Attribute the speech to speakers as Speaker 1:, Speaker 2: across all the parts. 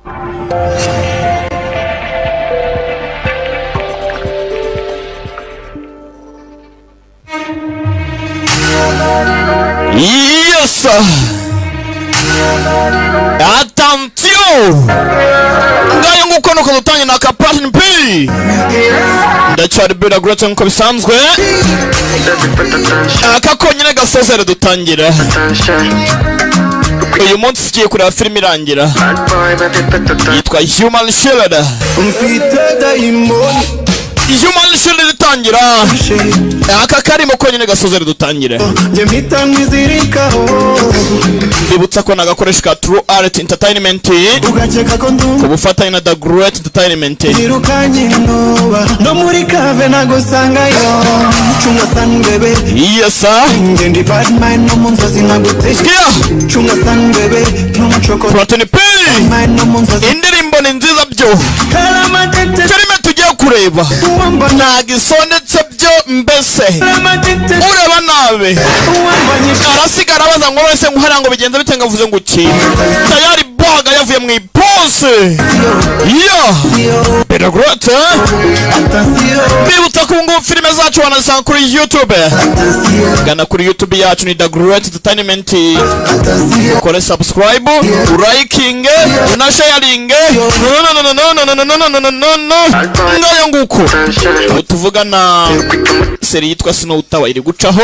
Speaker 1: Yes. Attention. Ngayo nguko nuko dutanye na Agasobanuye By Be. Ndacyari bira guretse nko bisanzwe. Akakonyine gasozere dutangira. Uyu munsi tugiye kureba film irangira. Yitwa Human Shield. Human Shield itangira. Aka karimo konyine gasozere dutangira. Bibutsa ko nagakoresha ka True Art Entertainment ku bufatanye na The Great Entertainment. No muri kave nagosangayo chunga san bebe. Yes sir. Ngendi bad mind no munzazi nagutesha. Chunga san bebe no muchoko. Agasobanuye By Be. Indirimbo ni nziza byo. Filime tugiye kureba. Nagisondetse byo mbese. Ureba nabe. Arasigara baza ngo wese nguhara ngo bigenze bite ngavuze ngo ki. Tayari boga yavuye mu ipose. Bira grote. Bibutsa ko ngo filime zacu wanasanga kuri YouTube. Gana kuri YouTube yacu ni The Great Entertainment. Kore subscribe, liking, na sharing. No. Ngayo nguko. Tuvuga na seri yitwa Snow Tower iri gucaho.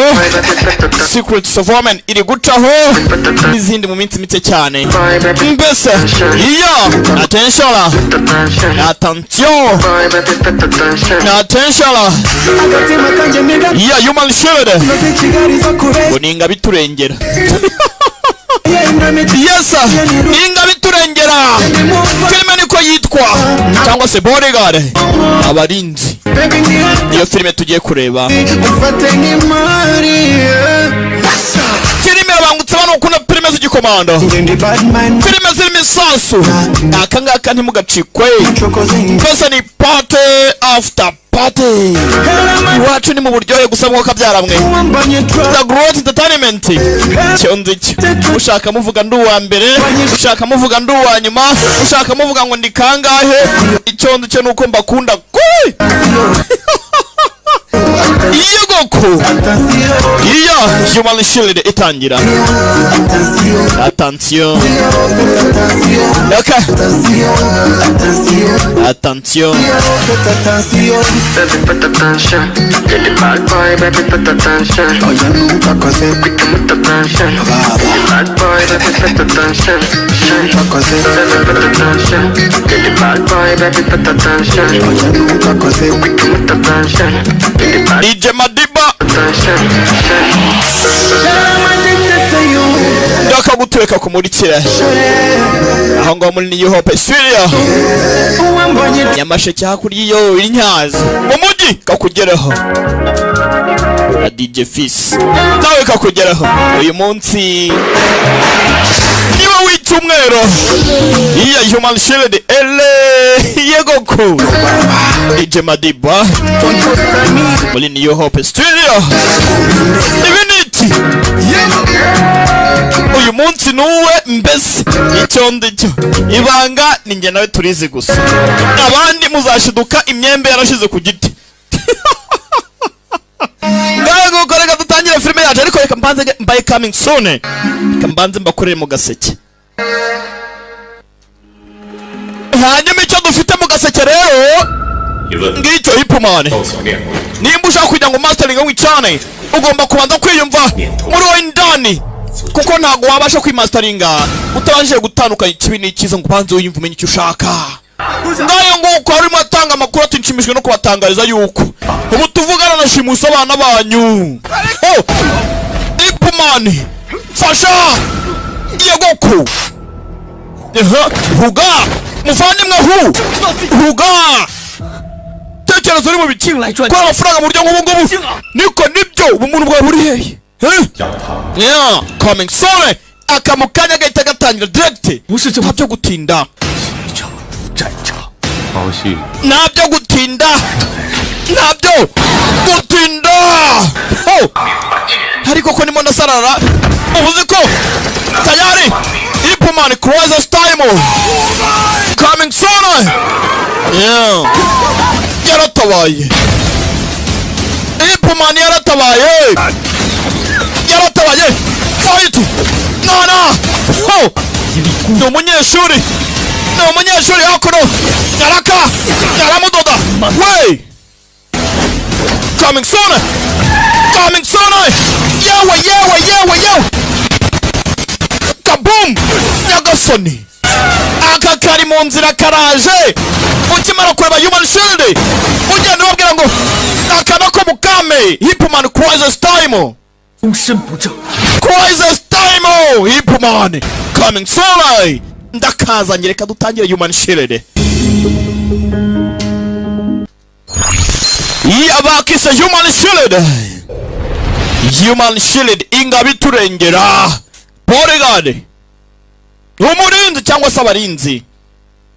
Speaker 1: Secrets of Women iri gucaho. Izindi mu minsi mike cyane. Mbese attention. Human Shield. Uninga biturengera. Yes sir. Ninga biturengera. Filime niko yitwa cyangwa se Bodyguard. Abarinzi. Iyo filime tugiye kureba. Filime abangutse bano ukunda filime z'igikomando. Filime z'imisasu. Akangaka ntimugacikwe. Pesa ni party after party. Iwacu ni mu buryohe gusa mwuka byaramwe. The Great Entertainment. Cyonzi cyo. Ushaka muvuga ndu wa mbere, ushaka muvuga ndu wa nyuma, ushaka muvuga ngo ndi kangahe. Icyonzi cyo nuko mbakunda kwe. Yegoko. Human Shield itangira. Attention. Okay. Attention.
Speaker 2: Put attention. Get the bad boy, baby, put attention. Oh, you know, because quick put attention. Bad boy, baby, put attention. Because put attention. Get the bad boy, baby, put attention. Oh, you know, because quick put attention.
Speaker 1: DJ Madiba. Ndaka gutweka kumurikira. Aho ngo muri New Hope Studio. Nyamasheke hakuri yo inyazi. Mu mujyi kakugeraho. Na DJ Fis. Nawe kakugeraho. Uyu munsi niba w'icyumweru. Human Shield yegoko. DJ Madiba. Muri New Hope Studio. Ibiniti. Uyu munsi nuwe mbese icyo ndicyo. Ibanga ninjye nawe turizi gusa. Abandi muzashiduka imyembe yarashize ku giti. Ngaho koreka dutangire filime yacu ariko reka mbanze by coming soon. Reka mbanze mbakorere mu gaseke. Hanyuma icyo dufite mu gaseke rero ngicyo hipumane. Nimba ushaka kujya ngo mastering w'icane ugomba kubanza kwiyumva muri wowe indani. Kuko ntago wabasha kwimasteringa utabanje gutandukanya ikibi n'ikiza ngo banze uyumva umenye icyo ushaka. Ngayo nguko arimo atanga amakuru atinshimishwe no kubatangariza yuko ubu tuvugana na shimusa abana banyu. Ipumani fasha yegoko. Huga muvandimwe huga tekereza uri mu bikira kwa amafaranga mu buryo nk'ubu niko nibyo umuntu bwa buri hehe. Coming soon. Akamukanya gahita gatangira direct. Ntabyo gutinda. Ntabyo gutinda. Ntabyo gutinda. Ariko ko nimo nasarara. Ubuze ko tayari Ipumani Cruiser Style. Yeah. Yaratabaye. Ipumani yaratabaye. Yaratabaye. Fight. No. Oh. Ni umunyeshuri. Ni umunyeshuri hakuno. Yaraka. Yaramudoda. Wey. Coming soon. Coming soon. Yewe. Kaboom. Nyagasani. Aka kari mu nzira karaje. Ukimara kureba Human Shield ugenda ubabwira ngo akana ko mukame Hipman crisis time. Crisis time Hipman coming soon. Ndakaza nyereka dutangire Human Shield. Abakise Human Shield. Human Shield ingabiturengera. Bodyguard. Umurinzi cyangwa se abarinzi.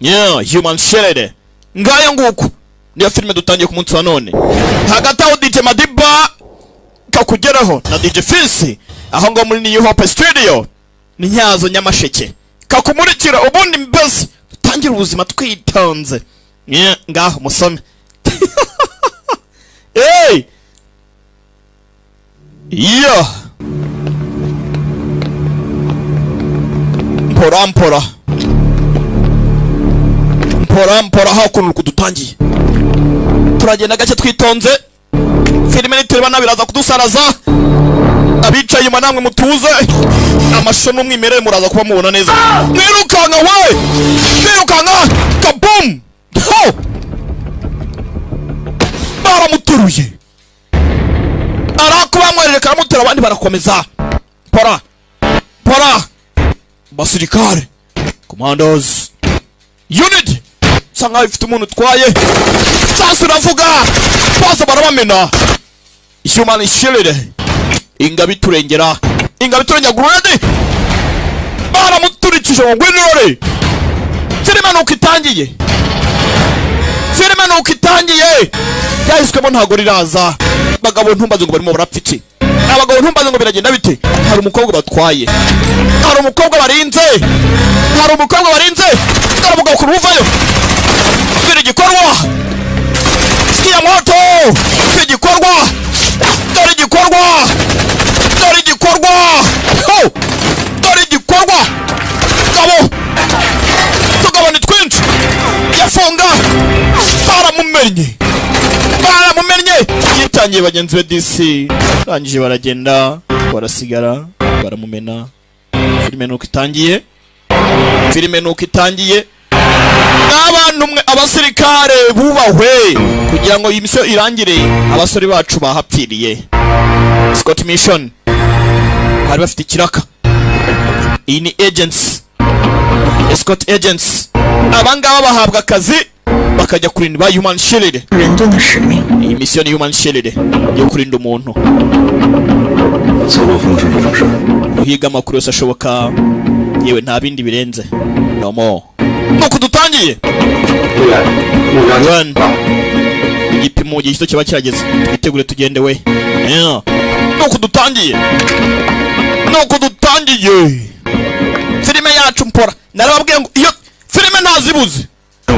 Speaker 1: Yeah, Human Shield. Ngayo nguko niyo filime dutangiye ku munsi wa none. Hagati aho DJ Madiba kakugeraho na DJ Fils aho ngo muri New Hope Studio ni Nyazo Nyamasheke kakumurikira ubundi mbese dutangira ubuzima twitonze. Yeah, ngaho musome. Hey! Yeah! Mpora hakuno kudutangiye. Turagenda gace twitonze. Filime nitureba nabiraza kudusaraza. Abicaye nyuma namwe mutuze. Amashusho n'umwimerere muraza kuba mubona neza. Mwirukanga we! Mwirukanga! Kaboom! Ho! Baramuturuye. Arakuba mwereka aramutera abandi barakomeza. Pora. Basirikare. Commandos. Unit. Sanga ifite umuntu twaye. Sasa uravuga. Pasa barabamena. Human Shield. Ingabiturengera grenade. Baramuturikije ngo ngwinore. Filime nuko itangiye. Yahiswemo ntago riraza. Bagabo ntumbaze ngo barimo barapfiki. Abagabo ntumbaze ngo biragenda bite. Hari umukobwa batwaye. Hari umukobwa barinze. Aravuga ko ruvayo. Biri gikorwa. Sikia moto. Biri gikorwa. Dore gikorwa. Ho! Dore gikorwa. Gabo. Tugabo ni twinshi. Yafunga. Baramumenye. Yitangiye bagenzi be DC. Rangije baragenda. Barasigara. Baramumena. Filime nuko itangiye. N'abantu mwe abasirikare bubahwe kugira ngo iyi mission irangire. Abasore bacu bahapfiriye. Scott mission. Bari bafite ikiraka. Iyi ni agents. Escort agents. Abangaba bahabwa akazi bakajya kurinda ba Human Shield. Iyi mission Human Shield yo kurinda umuntu. Uhiga amakuru yose ashoboka yewe nta bindi birenze. No more. Nuko dutangiye. Igipimo gito kiba kirageze. Twitegure tugende we. Yeah. Nuko dutangiye. Filime yacu mpora. Narababwiye ngo iyo filime ntazibuze.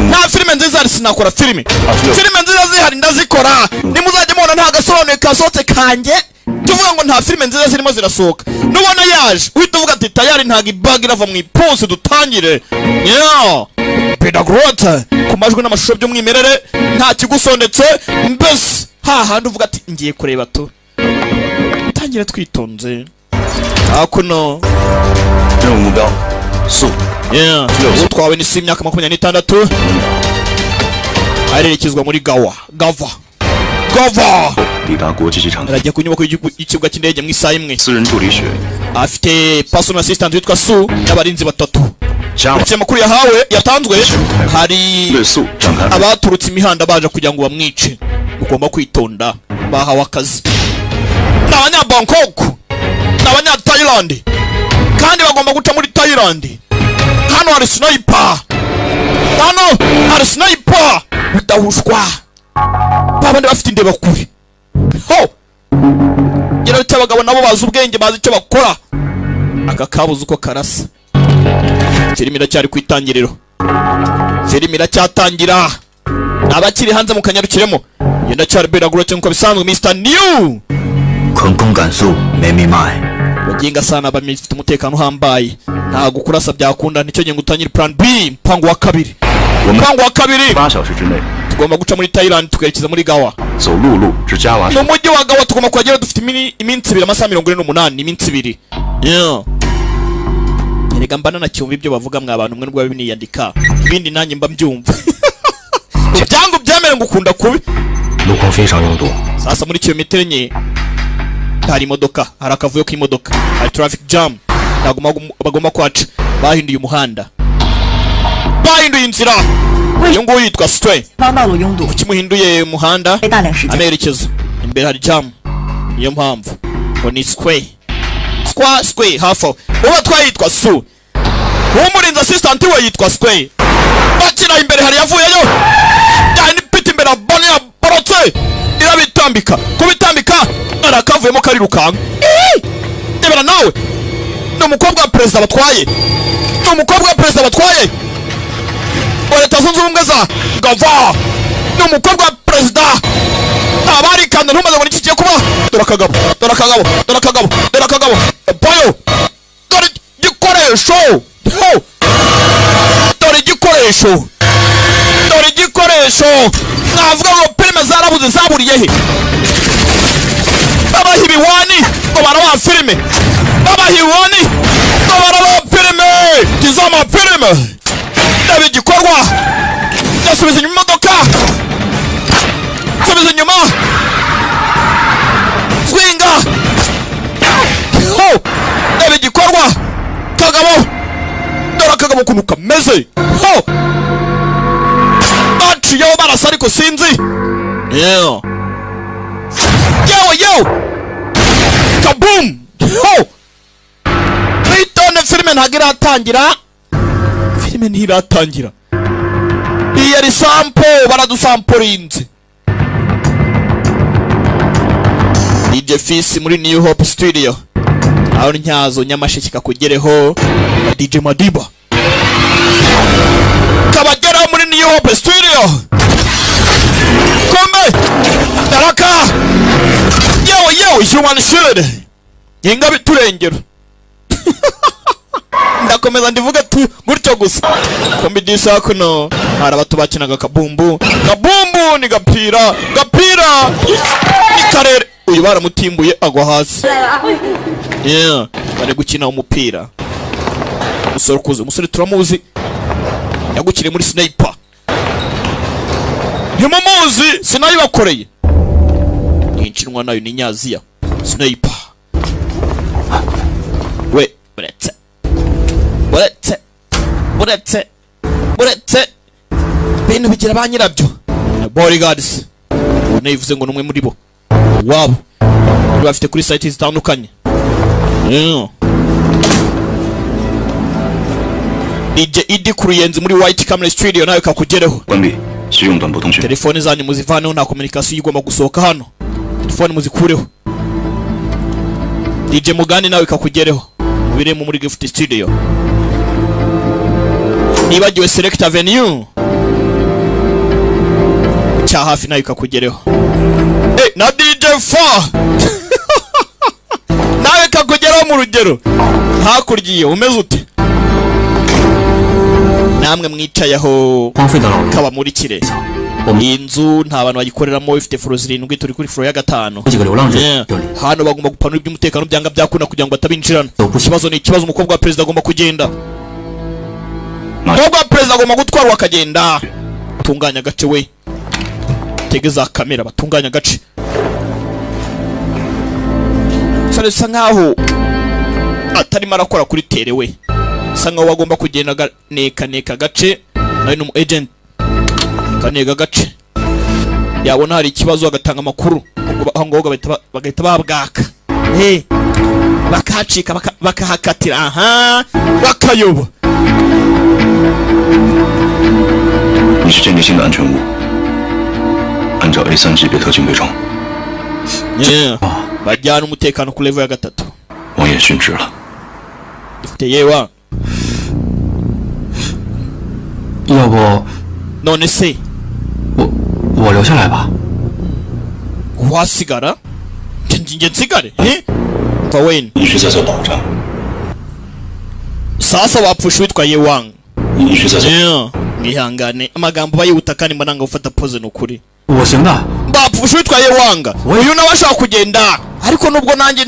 Speaker 1: Nta filime nziza ari sinakora filime. Filime nziza zihari ndazikora. Nimuzajye mubona nta gasobanuye kasohotse kanjye. Tuvuga ngo nta filime nziza zirimo zirasohoka. Nubona yaje uhita uvuga ati tayari ntago ibag irava mu ipose dutangire. Yeah. Pedagrota ku majwi n'amashusho by'umwimerere nta kigusondetse mbese hahandi uvuga ati ngiye kureba to. Tangire twitonze. Hakuno. Yeah. Utwawe ni imyaka 26. Arerekezwa muri Gava. Arajya ku nyubako y'ikibuga cy'indege mu isaha imwe. Afite personal assistant witwa Su n'abarinzi batatu. Amakuru yatanzwe hari abaturutse imihanda baje kugira ngo bamwice. Ugomba kwitonda. Bahawe akazi. N'abanya Bangkok, n'abanya Thailand. Kandi bagomba guca muri Thailand. Hano hari sniper. Udahushwa. Babandi bafite indeba kure. Ho! Gira bita abagabo nabo bazi ubwenge bazi icyo bakora. Aka kabuze uko karasa. Filime iracyari kwitangiriro. filime iracyatangira. Abakiri hanze mu kanyarukiremo. Yenda cyari bera gurete nko bisanzwe Mr. New.
Speaker 3: Konkongansu memimai.
Speaker 1: Baginga sana bamifite umutekano hambaye. Nta gukurasa byakunda nicyo nge ngutanyira plan B, mpango wa kabiri. Mpango wa kabiri.
Speaker 3: 8小时之内
Speaker 1: tugomba guca muri Thailand tukerekeza muri Gawa.
Speaker 3: 走陆路至加瓦省。
Speaker 1: mu mujyi wa Gawa tugomba kuhagera dufite iminsi 2 amasaha 48 iminsi 2. Yeah. Erega mbana na cyumva ibyo bavuga mwa abantu mwe nubwo babiniyandika. Ibindi nanjye mba mbyumva. Ibyango byamere ngukunda kubi.
Speaker 3: 路况非常拥堵。
Speaker 1: Sasa muri kilometero enye hari imodoka, hari akavuyo k'imodoka, hari traffic jam. Bagomba kwaca. Bahinduye umuhanda. Bahinduye inzira. Uyu nguyu yitwa Stray.
Speaker 4: 方道路拥堵，
Speaker 1: Kimuhinduye umuhanda
Speaker 4: 费大量时间。
Speaker 1: amerekezo. Imbere hari jam. Niyo mpamvu ngo ni Square hafo. Uba twayitwa Su. Umurinzi assistant we yitwa Square. Bakira imbere hari yavuyeyo. Yani pita imbere abone ya borotse. Irabitambika. Kubitambika arakavuyemo kari rukanga. Debera nawe. No umukobwa wa president batwaye. No umukobwa wa president batwaye. Leta zunze ubumwe za Gava. No umukobwa wa president. Abari kandi ntumaze ngo nikigiye kuba. Dora kagabo. Boyo. Dore gikoresho. Dore igikoresho. Navuga ngo filime zarabuze zaburiye he? Abahibiwani ngo baraba filime. Abahibiwani ngo baraba filime. Tizama filime. Dabi igikorwa. Yasubiza inyuma imodoka. Subiza inyuma. Swinga. Dabi igikorwa. Kagabo. Dora kagabo kuntu kameze. Baciyeho barasa ariko sinzi. Yeah. Yo. Kaboom. Bitone filime ntagiratangira. Filime ntiratangira. Iya ri sample baradusamporinze. DJ Fisi muri New Hope Studio. Aho ntyazo nyamashiki kakugereho DJ Madiba. Kabagera muri New Hope Studio. Kombe. Daraka. Yo, human shield. Yenga biturengero. Ndakomeza ndivuga tu gutyo gusa. Kombi disa kuno hari abatu bakinaga kabumbu. Kabumbu ni gapira. Ni karere. Uyu baramutimbuye agwa hasi. Yeah, bari gukina umupira. Umusore turamuzi. Yagukire muri sniper. Ntimuzi sinayibakoreye. Inshinwa nayo ni Nyaziya. Sniper. We, buretse. Bintu bigira ba nyirabyo. Bodyguards. Unayivuze ngo numwe muri bo. Wabo. Bafite kuri site zitandukanye. Yeah. DJ Idi Kuruyenzi muri White Camera Studio nawe kakugereho.
Speaker 3: Kwambi, siyumva mbotonje.
Speaker 1: Telefone zanyu muzivaneho nta communication igomba gusohoka hano. Telefone muzikureho. DJ Mugani nawe kakugereho. Biremo muri Gift Studio. Nibagiwe Select Avenue. Cha hafi nawe kakugereho. Na DJ 4. Nawe kakugeraho mu rugero. Hakuryiye umeze ute? Namwe mwicayeho kaba muri kire. Inzu nta bantu bagikoreramo ifite floor 7 turi kuri floor ya 5. Hano bagomba gupanura iby'umutekano byanga byakuna kugira ngo batabinjirana. Ikibazo ni ikibazo umukobwa wa president agomba kugenda. Umukobwa wa president agomba gutwarwa akagenda. Tunganya gace we. Tegeza kamera batunganya gace. Saresa nkaho atari marakora kuri tere we. Sanga wagomba kugenda neka gace nawe no agent kanega gace yabona hari ikibazo agatanga makuru aho bagahita babwaka bakacika bakahakatira bakayoba.
Speaker 3: 你是间谍性的安全物，按照 A3 级别特警规程。
Speaker 1: bajyana umutekano ku level ya 3.
Speaker 3: 王爷殉职了。
Speaker 1: Dufite yewa
Speaker 4: 要不
Speaker 1: none se
Speaker 4: 我留下来吧。
Speaker 1: wasigara njye nsigare mva wene
Speaker 3: 你是在做保障，
Speaker 1: sasa wapfusha witwa Yewang
Speaker 3: 你是在做。
Speaker 1: mwihangane amagambo bayihuta kandi mba nanga gufata pose nukuri
Speaker 4: 我行的。
Speaker 1: bapfusha witwa Yewang uyu nawe ashaka kugenda ariko nubwo nanjye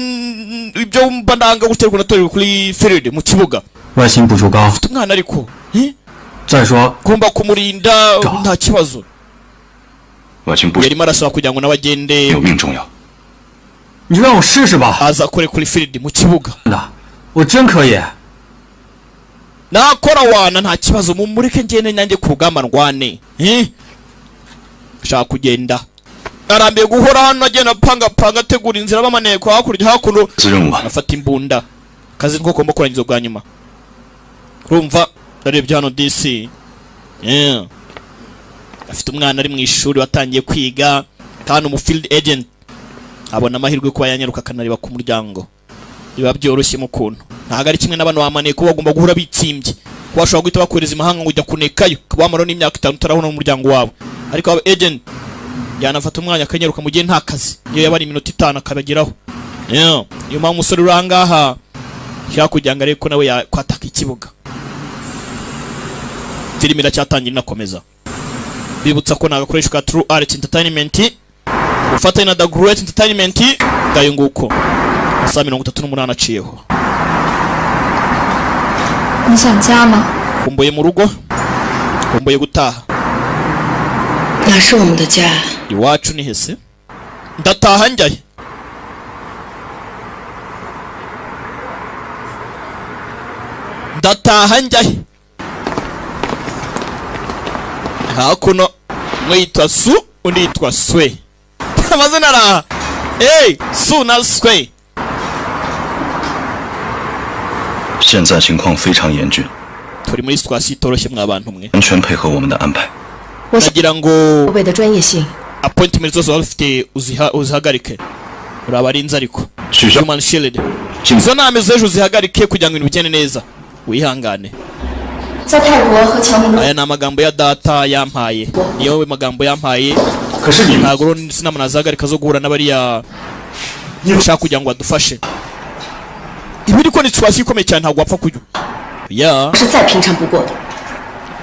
Speaker 1: ibyo mba nanga guterwa natorero kuri field mu kibuga
Speaker 4: 外形不足高，
Speaker 1: umwana ariko
Speaker 4: 再说
Speaker 1: kumba kumurinda nta kibazo
Speaker 3: 外形不
Speaker 1: yarimo arasaba kugira ngo n'abagende
Speaker 3: 有命重要。
Speaker 4: 你就让我试试吧。
Speaker 1: aza akore kuri field mu kibuga
Speaker 4: 我真可以。
Speaker 1: nakora wana nta kibazo mumureke ngende nanjye ku rugamba ndwane shaka kugenda arambiye guhora hano agenda panga ategura inzira bamaneko hakurya hakuno
Speaker 3: 此任务啊，
Speaker 1: afata imbunda kazi nko komba kurangiza bwa nyuma urumva ndarebye hano DC afite umwana ari mu ishuri watangiye kwiga kandi umu field agent abona amahirwe kuba yanyaruka akanareba ku muryango biba byoroshye mu kuntu ntago ari kimwe n'abantu bamaneko bagomba guhura bitsimbye washobora guhita bakohereza imahanga ngo ujya kunekayo ukaba wamara n'imyaka 5 utarabona mu muryango wabo ariko aba agent yanafata umwanya akanyaruka mu gihe nta kazi iyo yabari iminota 5 akabageraho iyo mpamvu umusore uri ahangaha shaka kugira ngo arebe ko nawe yakwataka ikibuga filime iracyatangira inakomeza bibutsa ko nagakoresha ka True Art Entertainment ufatanye na The Great Entertainment gayo nguko saa 38 aciyeho
Speaker 5: 你想家吗？
Speaker 1: kumbuye mu rugo kumbuye gutaha
Speaker 5: 哪是我们的家？
Speaker 1: iwacu ni hese ndataha njyaye ndataha njyaye hakuno mwitwa Su undi yitwa Swe amazina araha Su na Swe
Speaker 3: 现在情况非常严峻，
Speaker 1: turi muri situation itoroshye mwabantu mwe
Speaker 3: 完全配合我们的安排。
Speaker 1: nagira ngo
Speaker 5: 为的专业性，
Speaker 1: appointment zose bafite uzihagarike urabarinze ariko
Speaker 3: 取消
Speaker 1: human shield
Speaker 3: 进
Speaker 1: izo nama z'ejo uzihagarike kugira ngo ibintu bigende neza wihangane
Speaker 5: 在泰国和侨民的
Speaker 1: aya ni amagambo ya data yampaye niyo magambo yampaye
Speaker 3: 可是你们
Speaker 1: ntabwo sinama nazahagarika zo guhura n'abariya ushaka kugira ngo badufashe ibi ariko ni situation ikomeye cyane ntabwo wapfa kujya
Speaker 5: 是再平常不过的。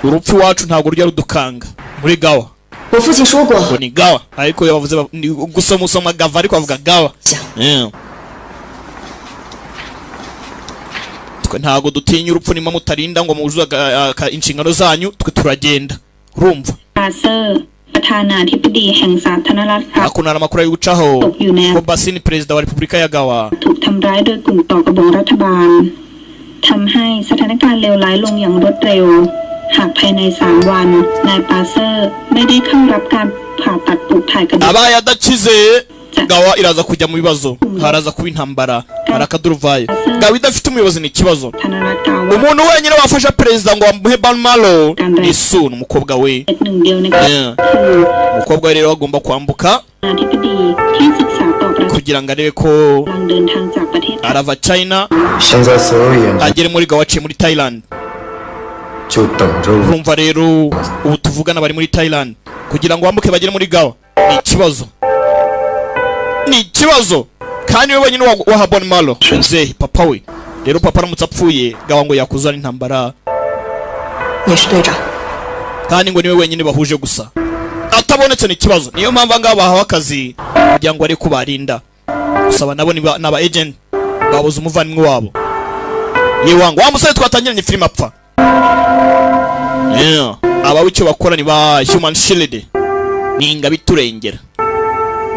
Speaker 1: urupfu iwacu ntabwo rujya rudukanga muri gawa
Speaker 5: 我父亲说过，
Speaker 1: ngo ni gawa ariko iyo bavuze gusoma gava ariko bavuga gawa twe ntabwo dutinya urupfu nima mutarinda ngo muzuza inshingano zanyu twe turagenda urumva
Speaker 6: ปาเซอร์ประธานาธิบดีแห่งสาธารณรัฐครับ
Speaker 1: hakuna amakuru ari gucaho ko Basini perezida wa Repubulika ya Gawa
Speaker 6: ถูกทำร้ายโดยกลุ่มต่อกบฏรัฐบาลทำให้สถานการณ์เลวร้ายลงอย่างรวดเร็วหากภายใน3 วันนายปาเซอร์ไม่ได้เข้ารับการผ่าตัดปลูกถ่ายกระดูก
Speaker 1: abaye adakize Gawa iraza kujya mu bibazo haraza kuba intambara harakaduruvayo Gawa idafite umuyobozi ni ikibazo
Speaker 6: ธนรัฐกล่าวว่า
Speaker 1: umuntu wenyine wafasha perezida ngo amuhe Balmalo ni Su umukobwa we
Speaker 6: เป็นหนึ่งเดียวในคือ
Speaker 1: umukobwa we rero agomba kwambuka
Speaker 6: ประธานาธิบดีที่ศึกษาต่อประเทศ
Speaker 1: kugira ngo arebe ko
Speaker 6: กำลังเดินทางจากประเทศ
Speaker 1: arava China
Speaker 7: 现在所有眼睛
Speaker 1: agere muri Gawa aciye muri Thailand
Speaker 7: 就等着我。
Speaker 1: urumva rero ubu tuvugana bari muri Thailand kugira ngo bambuke bagere muri Gawa ni ikibazo kandi we wenyine wa Balmalo ze papa we rero papa aramutse apfuye Gawa ngo yakuzana intambara
Speaker 5: 你是队长，
Speaker 1: kandi ngo niwe wenyine bahuje gusa atabonetse ni ikibazo niyo mpamvu ngaba bahawe akazi kugira ngo ari kubarinda gusaba nabo n'aba agent babuze umuvandimwe wabo Yewang wa musore twatangiranye film apfa aba icyo bakora ni ba human shield ni ingabiturengera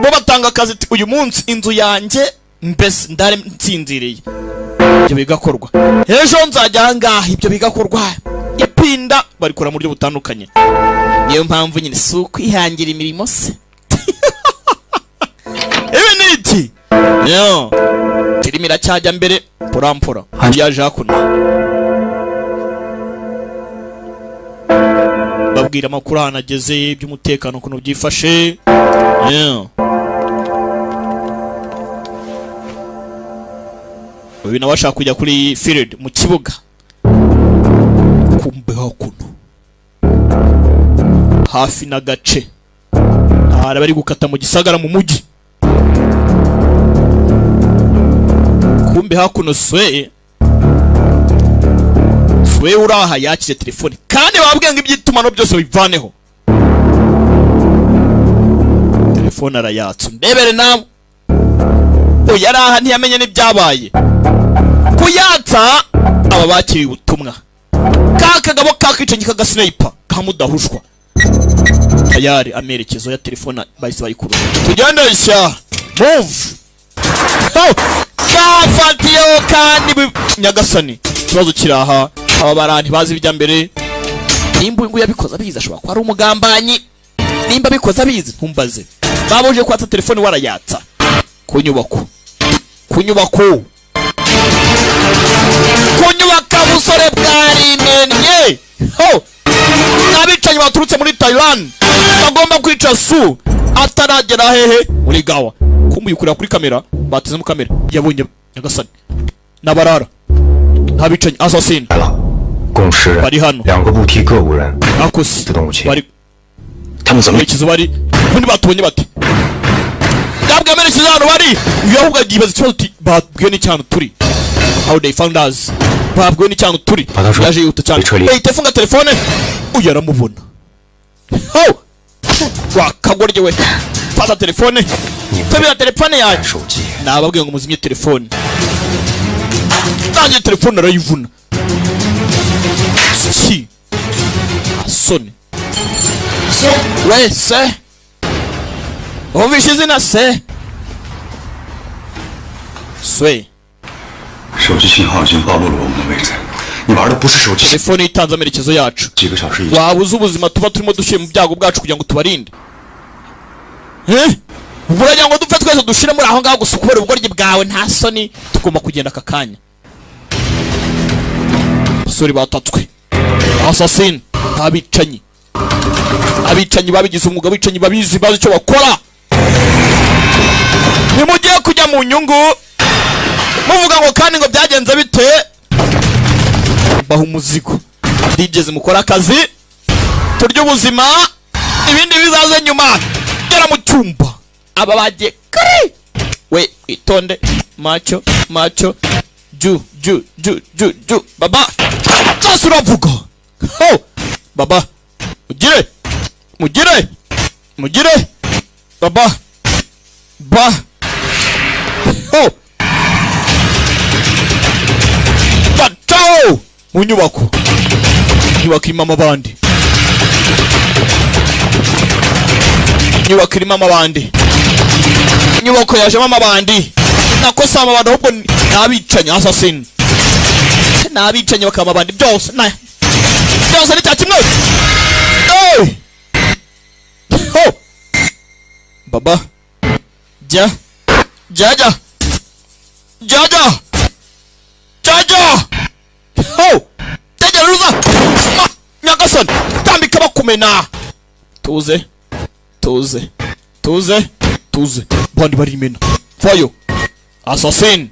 Speaker 1: bo batanga akazi uyu munsi inzu yanjye mbese ndare nsinziriye ibyo bigakorwa ejo nzajya ahangaha ibyo bigakorwa yapinda barikora mu buryo butandukanye niyo mpamvu nyine si ukwihangira imirimo se ibi ni iki filime iracyajya mbere porampora byaje hakuno babwira amakuru ahantu ageze iby'umutekano ukuntu byifashe uyu nawe ashaka kujya kuri field mu kibuga kumbe hakuno hafi n'agace bari gukata mu gisagara mu mujyi. Kumbe hakuno Swe uraha yakije telefone kandi babwiye ngo ibyitumano byose bivaneho. Telefone arayatsa ndebere nawe yaraha ntiyamenye n'ibyabaye kuyatsa. Aba bakiriye ubutumwa kakagabo kakicanye kagasniper kamudahushwa tayari amerekezo ya telefone bahise bayikuru. Tugendesha move kafatiyo kandi Nyagasani kibazo kiraha. Aba baranti bazi bijya mbere nimba ngo yabikoza biza ashobora ko ari umugambanyi. Nimba bikoza bizi ntumbaze. Baboje kwatsa telefone warayatsa kunyubako busore bwarimenye. Nabicanyi baturutse muri Thailand bagomba kwica Su ataragera hehe muri Gawa. Kumuyukura kuri kamera bateze mu kamera yabonye Nyagasani nabarara nabicanyi assassin bari hano
Speaker 7: 2个部梯各5人
Speaker 1: akosi
Speaker 7: 自动武器
Speaker 1: bari
Speaker 3: 他们怎么
Speaker 1: merekezo bari ubundi batubonye bati gabwe merekezo hano bari yahuga gibaza ikibazo uti babwiye n'icyano turi. How they found us babwiye n'icyano turi yaje yuta cyane. Tefunga telefone uyu aramubona. Wakagorye we fata telefone tabira telefone yacu nababwiye ngo muzimye telefone. Nanjye telefone arayivuna si asoni wese ubishize na se Swe
Speaker 3: 手机信号已经暴露了我们的位置，你玩的不是手机。
Speaker 1: telefone itanze amerekezo yacu
Speaker 3: 几个小时以前，
Speaker 1: wabuze ubuzima tuba turimo dushyire mu byago bwacu kugira ngo tubarinde. Buragira ngo dupfe twese dushire muri aho ngaho gusa kubera ubugoryi bwawe nta soni. Tugomba kugenda aka kanya. Basore batatswe assassin abicanyi babigize umwuga. Abicanyi babizi bazi icyo bakora. Nimugiye kujya mu nyungu muvuga ngo kandi ngo byagenze bite baha umuzigo. DJs mukora akazi turya ubuzima ibindi bizaze nyuma. Gera mu cyumba aba bagiye kare we itonde macho ju baba sasa uravuga baba mugire baba batao mu nyubako irimo amabandi. Inyubako yajemo amabandi nakosa amabandi ahubwo nabicanyi assassin nabicanyi bakaba amabandi byose ni cyakimwe. Baba jaja tegeruza Nyagasani tambika bakumena. Tuze bandi barimena fayo assassin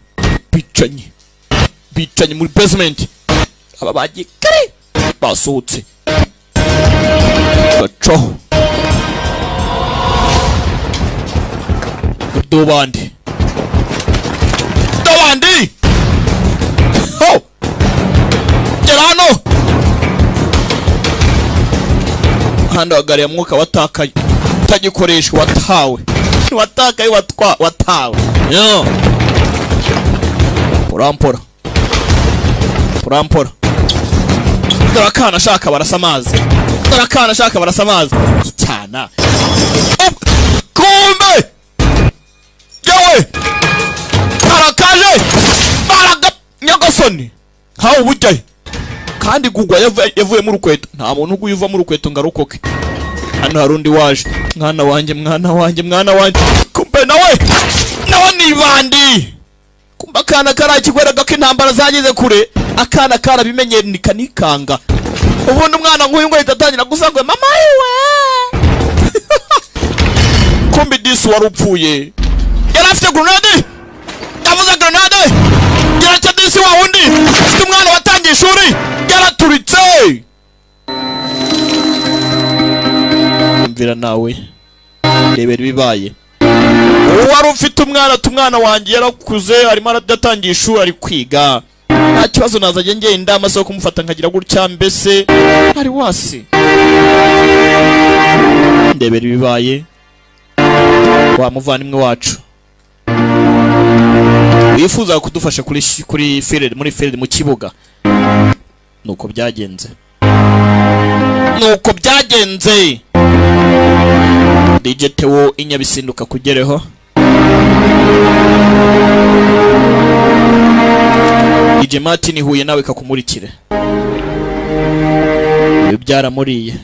Speaker 1: bicanyi muri basement. Aba bagiye kare basohotse baco dobandi gerano hando agari ya mwuka watakaye utagikoreshwa watakaye watawe yo purampora dorakana ashaka barasa amazi cyana kumbe yawe arakaje baraga Nyagasani hawo bujyaye kandi gugwa yavuye mu rukweto. Nta muntu uguyiva mu rukweto ngarukoke. Hano harundi waje mwana wanjye kumbe nawe ni bandi. Kumba kana karakikweraga ko intambara zageze kure akana karabimenyera nikanikanga. Ubundi umwana nk'uyu ngo itatangira gusangwe mama yiwe. Kumbe disi warupfuye yarafite grenade yavuze grenade yaracya disi wa wundi ufite umwana watangiye ishuri yaraturitse. umvira nawe rebera bibaye wari ufite umwana wanjye yarakuze arimo aratangiye ishuri ari kwiga nta kibazo nazajya ngenda amaso kumufata nkagira gutya mbese ari wasi ndebera bibaye wa muvandimwe wacu wifuza kudufasha kuri field muri field mu kibuga nuko byagenze DJ Theo inyabisinduka kugereho DJ Martin huye nawe kakumurikire uyu byaramuriye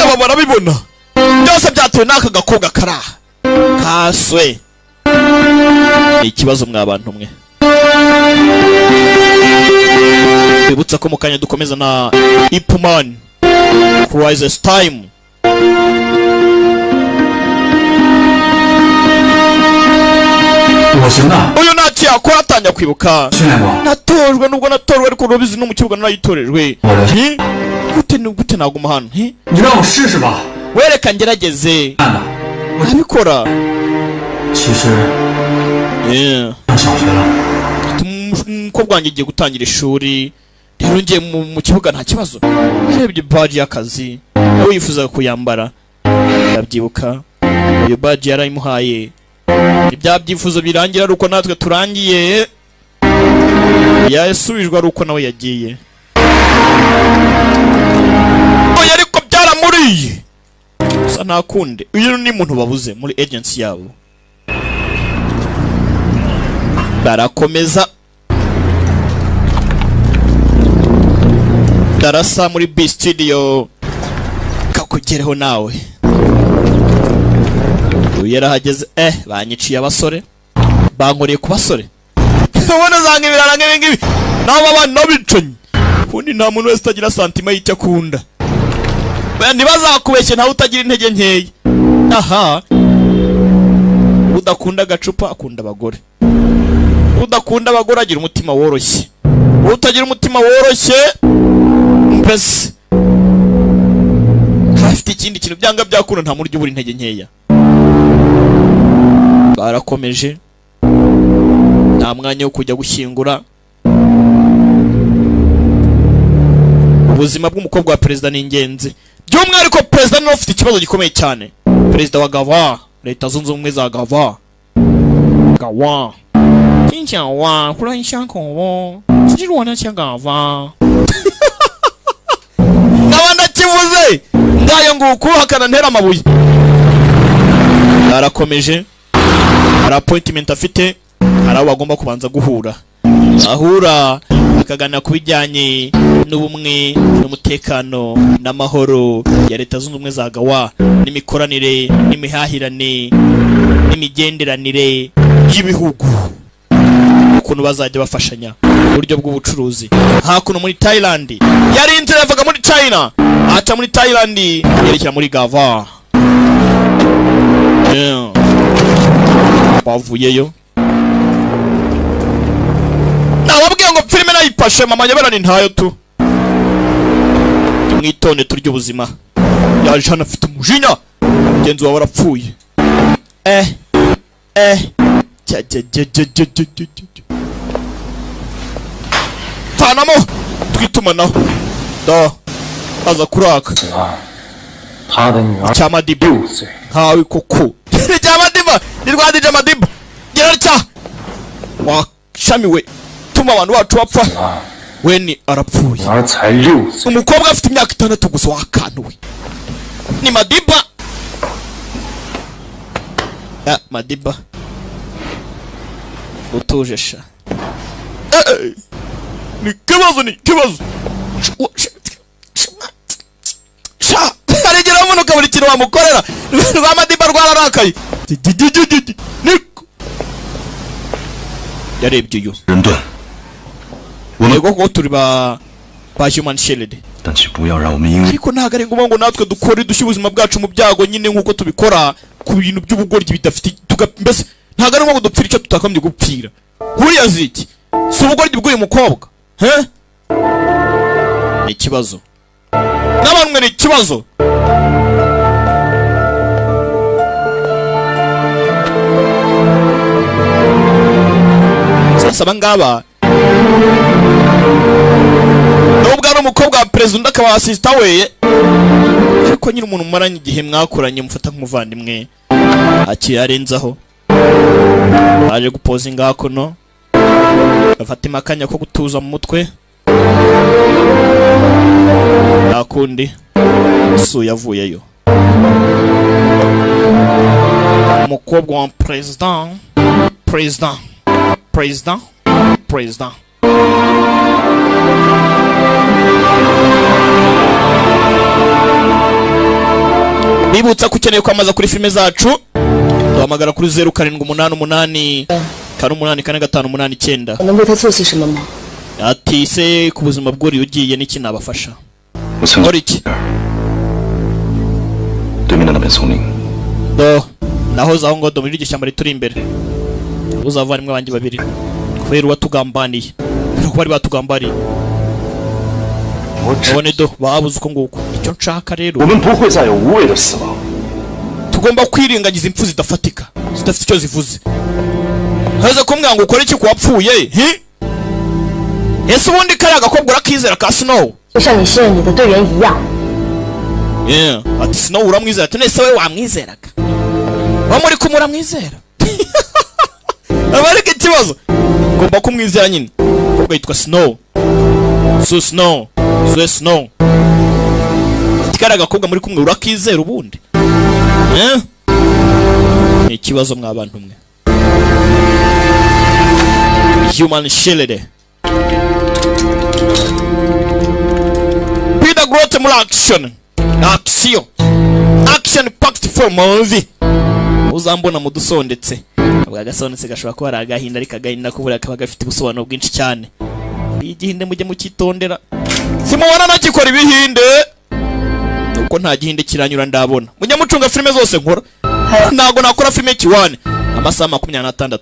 Speaker 1: aba barabibona byose byatewe n'aka gakobwa karaha kaswe ikibazo mwabantu mwe bibutsa ko mukanya dukomeza na Ipman Crisis Time uyu nati yakora atanya kwibuka natorwe nubwo natorwe ariko urubizi no mu kibuga narayitorejwe gute naguma hano wereka ngerageze abikora umukobwa wanjye igiye gutangira ishuri rero ngiye mu kibuga nta kibazo yarebye badge y'akazi nawe yifuzaga kuyambara ndabyibuka iyo badge yarayimuhaye ibya byifuzo birangira ari uko natwe turangiye yasubijwe ari uko nawe yagiye oya ariko byaramuriye gusa ntakunde uyu ni muntu babuze muri agency yabo barakomeza darasa muri B studio kakugereho nawe yarahageze banyiciye abasore bankoreye ku basore ubona zanga ibirara nk'ibi nabo abana nabicanyi ubundi nta muntu wese utagira santima y'icyo akunda ntibazakubeshye ntawe utagira intege nkeya aha udakunda agacupa akunda abagore udakunda abagore agira umutima woroshye utagira umutima woroshye mbese afite ikindi kintu byanga byakunda nta muryo ubura intege nkeya barakomeje nta mwanya wo kujya gushyingura ubuzima bw'umukobwa wa perezida ni ingenzi by'umwihariko perezida niwe ufite ikibazo gikomeye cyane perezida wa Gava leta zunze ubumwe za Gava kinshyawa kurayishankobo kijirwana cya Gava n'abandi kivuze ngayo nguko hakana ntera amabuye arakomeje hari appointment afite hari aho bagomba kubanza guhura ahura akagana kubijyanye n'ubumwe n'umutekano n'amahoro ya leta zunze ubumwe za Gawa n'imikoranire n'imihahirane n'imigenderanire y'ibihugu ukuntu bazajya bafashanya uburyo bw'ubucuruzi hakuno muri Thailand yari inzira yavaga muri China aca muri Thailand yerekera muri Gava bavuyeyo nababwiye ngo filime nayipashe mama nyaberani ntayo tu mwitonde turya ubuzima yaje hano afite umujinya mugenzi wawe warapfuye tanamo twitumanaho da aza kuraka cyamadiba hawe koko cyamadiba ni rwadije amadiba gerarya washamiwe tuma abantu bacu bapfa weni arapfuye umukobwa afite imyaka 6 gusa wakanuwe ni madiba madiba utujesha ni kibazo arigera umuntu kaburi kintu wamukorera rwa madiba rwararakaye yarebye yo yego ko turi ba human shield ariko ntago ari ngombwa ngo natwe dukore dushye ubuzima bwacu mu byago nyine nkuko tubikora ku bintu by'ubugoryi bidafite mbese ntago ari ngombwa ngo dupfira icyo tutakamye gupfira huriya ziki si ubugoryi bw'uyu mukobwa ni ikibazo n'abantu ni ikibazo. Sasa abangaba nubwo ari umukobwa wa perezida akaba asista we, ariko nyine umuntu mumaranye igihe mwakoranye mufata nk'umuvandimwe akiyarenzaho aje gupozinga hakuno afata imakanya ko gutuza mu mutwe nakundi su yavuyeyo. Umukobwa wa president bibutsa ko ukeneye kwamaza kuri filime zacu duhamagara kuri 0788 884
Speaker 5: 能为他做些什么吗？
Speaker 1: ati se ku buzima bw'uri ugiye n'iki nabafasha.
Speaker 3: 我曾
Speaker 1: Oriki
Speaker 3: 对面的那片丛林，
Speaker 1: do naho zaho ngo do muri iryo shyamba rituri imbere uzavarimwe abanjye babiri kubera uwatugambaniye kuko bari batugambariye.
Speaker 3: 我只
Speaker 1: None do babuze uko nguko icyo nshaka
Speaker 3: 我
Speaker 1: rero
Speaker 3: 们不会再有无谓的死亡。
Speaker 1: tugomba kwirengagiza impfu zidafatika zidafite icyo zivuze. Haza kumbwira ngo ukore iki kuwapfuye ese ubundi kari agakobwa urakizera ka Snow
Speaker 5: 就像你信任你的队员一样。
Speaker 1: ati Snow uramwizera ati nese we wamwizeraga wamuri kumuramwizera abareke ikibazo ngomba kumwizera nyine ubwo yitwa Snow Snow tikara agakobwa muri kumwe urakizera ubundi ni ikibazo mwabantu mwe. Human shield Peter Grote muri action packed for movie uzambona mudusondetse abwa gasondetse gashobora kuba ari agahinda ariko agahinda kubura kaba gafite ubusobanuro bwinshi cyane. Igihinde mujye mukitondera simubona nakikora ibihinde nuko nta gihinde kiranyura ndabona mujye mucunga filime zose nkora ntago nakora filime kiwane amasaha 26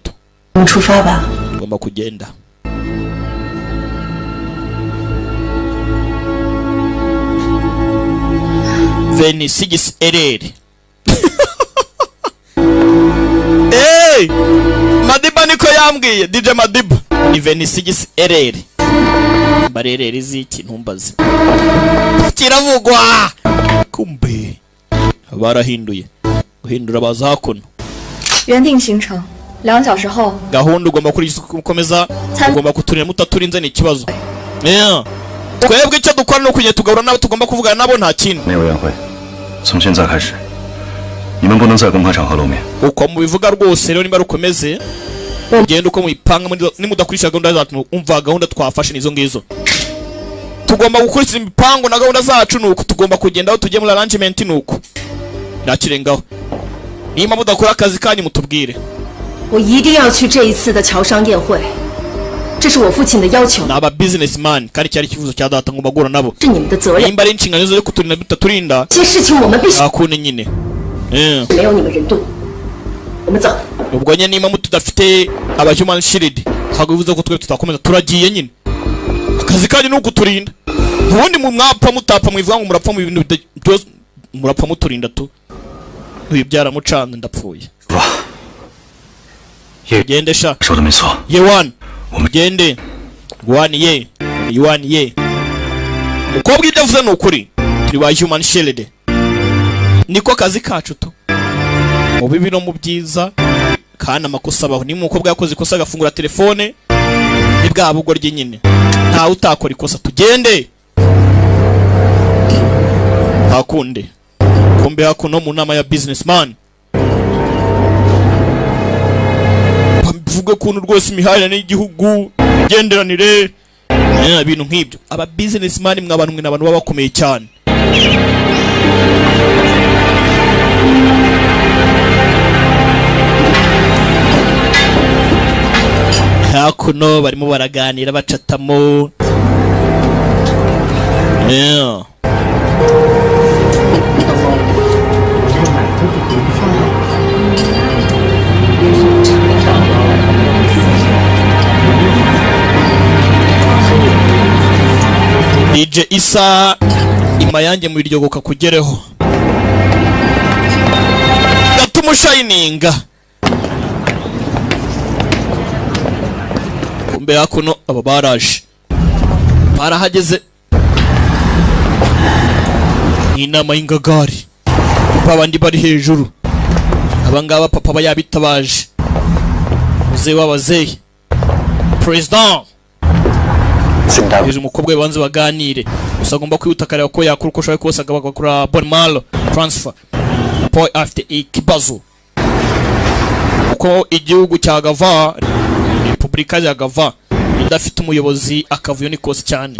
Speaker 5: 出发吧。
Speaker 1: ngomba kugenda. Veni sigis ereri. Hey! Madiba niko yambwiye DJ Madiba. Ni Veni sigis ereri. Barereri ziki ntumbaze. Kiravugwa. Kumbe. Barahinduye. Guhindura baza hakuno.
Speaker 5: 原定行程，2个小时后。
Speaker 1: Gahunda ugomba gukomeza ugomba kuturira mutaturinze ni ikibazo. Twebwe icyo dukora no kujya tugahura nabo tugomba kuvugana nabo nta kintu.
Speaker 3: 没有宴会，从现在开始，你们不能在公开场合露面。
Speaker 1: Uko mubivuga rwose rero nimba rukomeze ugenda uko muyipanga nimudakurikira gahunda zacu umva gahunda twafashe nizo ngizo. Tugomba gukurikira imipango na gahunda zacu nuko tugomba kugenda aho tugiye muri arrangement nuko. Nakirengaho. Niba mudakora akazi kanyu mutubwire.
Speaker 5: 我一定要去这一次的侨商宴会，这是我父亲的要求。
Speaker 1: Naba businessman kandi cyari kivuzo cya data ngo bagura nabo.
Speaker 5: 是你们的责任。
Speaker 1: Nimba ari inshingano zo kuturinda bitaturinda.
Speaker 5: 这些事情我们必须。
Speaker 1: Akune nyine.
Speaker 5: 没有你们人多，我们走。
Speaker 1: Ubwo nyine niba mutudafite aba human shield ntabwo bivuze ko twe tutakomeza turagiye nyine. Akazi kanyu nuko turinda. Ubundi mu mwapfa mutapfa mwivuga ngo murapfa mu bintu byose murapfa muturinda tu. Uyibyara mucanze ndapfuye. Gende sha.
Speaker 3: 说的没错。
Speaker 1: Ye one. Umugende. One ye. One ye. Mukobwa idavuze nukuri. Turi wa human shield. Niko kazi kacu tu. Mu bibi no mu byiza kandi amakosa abaho. Ni mukobwa yakoze ikosa agafungura telefone. Ni bwa bugo rye nyine. Nta utakora ikosa tugende. Hakunde. Kumbe hakuno mu nama ya businessman. Vuga kuntu rwose imihahirane y'igihugu genderanire ibintu nk'ibyo. Aba businessman mwabantu mwe nabantu babakomeye cyane. Hakuno barimo baraganira bacatamo. DJ Isa imayange mu biryogoka kugereho gatuma shininga kumbe hakuno aba baraje barahageze inama y'ingagari babandi bari hejuru abangaba papa bayabitabaje muze wabazeye president umukobwa banze baganire gusa agomba kwihuta kare ko yakura uko ashaka kose agakora bonmal transfer boy after ikibazo uko igihugu cya Gava Republika ya Gava idafite umuyobozi akavuyo ni kose cyane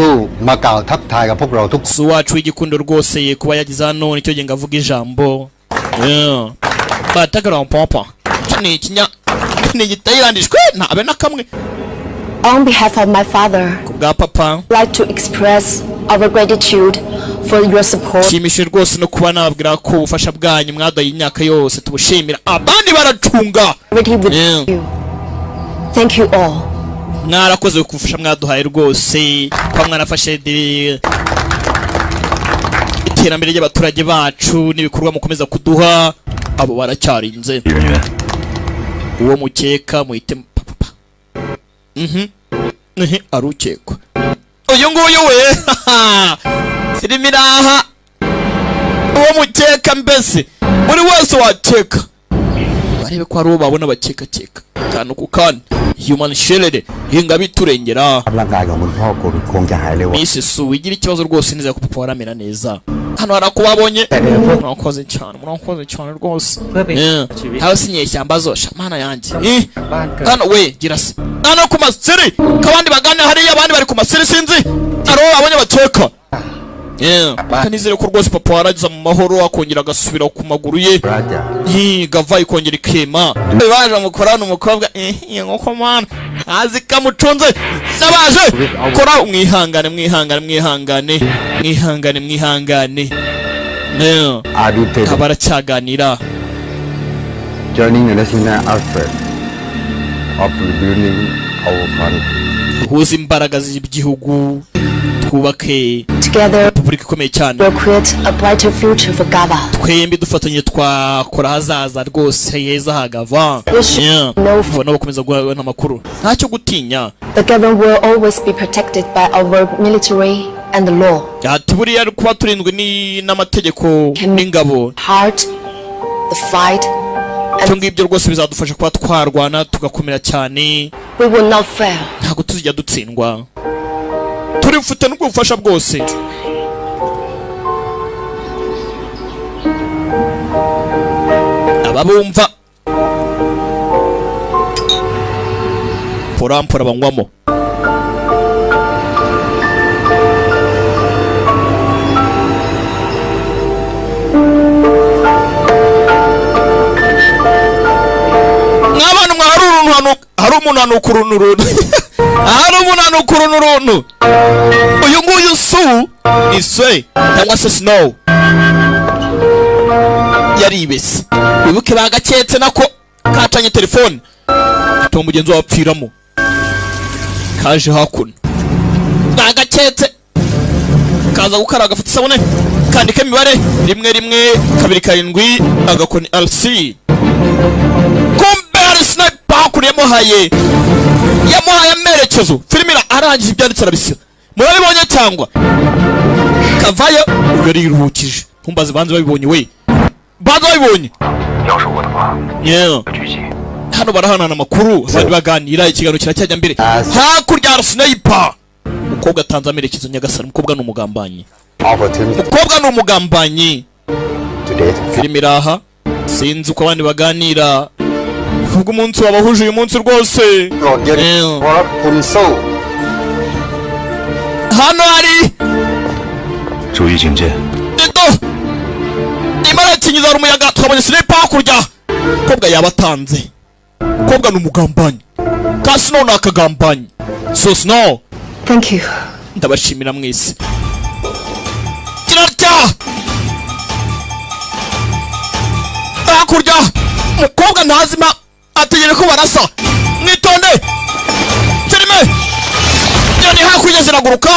Speaker 1: so wacu igikundo rwose ye kuba yagize hano nicyo genga avuga ijambo batagara papa ni ikinya ni gitayirandishwe ntabe nakamwe.
Speaker 8: On behalf of my father,
Speaker 1: Papa,
Speaker 8: I'd like to express our gratitude for your support.
Speaker 1: Shimishije rwose no kuba nababwira ko ubufasha bwanyu mwadaye imyaka yose tubushimira abandi baracunga.
Speaker 8: Thank you all.
Speaker 1: Mwarakoze kufasha mwaduhaye rwose kwa mwanafashe iterambere ry'abaturage bacu n'ibikorwa mukomeza kuduha abo baracyarinze. Uwo mukeka muhite papa. Arukekwa uyu nguyu we sirimiraha uwo mukeka mbese muri wese wateka barebe ko ari uwo babona bakeka kanu ku kandi human shelled hinga biturengera Miss Su wigira ikibazo rwose niza ko papa waramera neza hano harakubabonye murakoze cyane rwose hawe sinye ishyamba zosha mana yanjye hano we girase hano ku masiri kabandi bagana hari abandi bari ku masiri sinzi aro abanye bakeka kanizere ko rwose papa waragize mu mahoro akongera agasubira ku maguru ye Gava ikongera ikema baje mukorana umukobwa nkoko mana azi kamucunze nabaje kora mwihangane abaracyaganira
Speaker 7: joining the national effort of rebuilding our country.
Speaker 1: Huza imbaraga z'igihugu twubake Republika ikomeye cyane.
Speaker 8: We'll create a brighter future for Gava.
Speaker 1: Twembi dufatanye twakora hazaza rwose heza ha Gava. No bakomeza guhana amakuru. Ntacyo gutinya.
Speaker 8: The government will always be protected by our military and the law.
Speaker 1: Ati buriya kuba turindwe n'amategeko n'ingabo.
Speaker 8: Heart the fight.
Speaker 1: Ngibyo rwose bizadufasha kuba twarwana tugakomera cyane.
Speaker 8: We will not fail.
Speaker 1: Ntago tuzijya dutsindwa. Turifute n'ubwo bufasha bwose. Ababumva porampora bangwamo. N'abantu hari umuntu anukurunuruntu. Hari umuntu anukurunuruntu. Uyu nguyu Su ni Swe cyangwa se Snow yaribese. Wibuke bagaketse nako katanye telefone to mugenzi wapfiramo kaje hakuno bagaketse kaza gukara agafata isabune kandika imibare 1 agakoni LC kumbe sniper kuremo haye yamuhaye amerekezo filmira arangije ibyanditse arabisira murabibonye cyangwa kavayo ugari ruhukije kumbaze banze babibonye we banze babibonye hano barahanana amakuru abandi baganira ikigano kiracyajya mbere hakurya sniper umukobwa atanze amerekezo nyagasani umukobwa n'umugambanyi filmira aha sinzi uko abandi baganira ubwo umunsi wabahuje uyu munsi rwose hano hari imara kinyiza umuyaga twabonye sniper hakurya kobwa yabatanze kobwa n'umugambanyi kasi none akagambanyi so Snow
Speaker 8: thank you
Speaker 1: ndabashimira mwese kirarya hakurya umukobwa ntazima ategere ko barasa mwitonde filime yani hakurya ziraguruka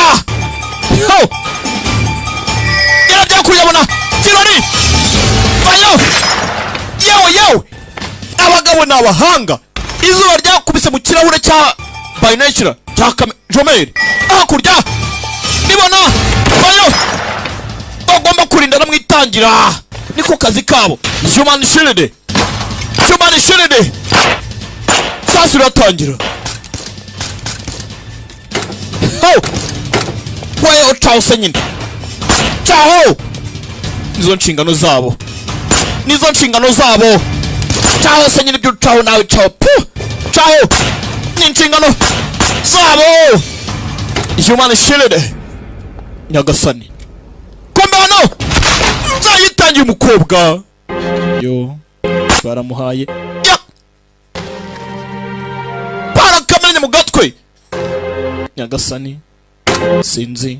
Speaker 1: ho yarabya kuyabona kirori bayo yewe abagabo n'abahanga izuba ryakubise mu kirahure cya binocular cya jomeri hakurya nibona bayo bagomba kurinda no mwitangira niko kazi kabo human shield sasa uratangira ho wewe utawuse nyine cyaho nizo nshingano zabo cyaho se nyine by'utaho nawe cyaho ni inshingano zabo human shield Nyagasani kombe hano zayitangiye umukobwa yo baramuhaye barakamenya mu gatwe Nyagasani sinzi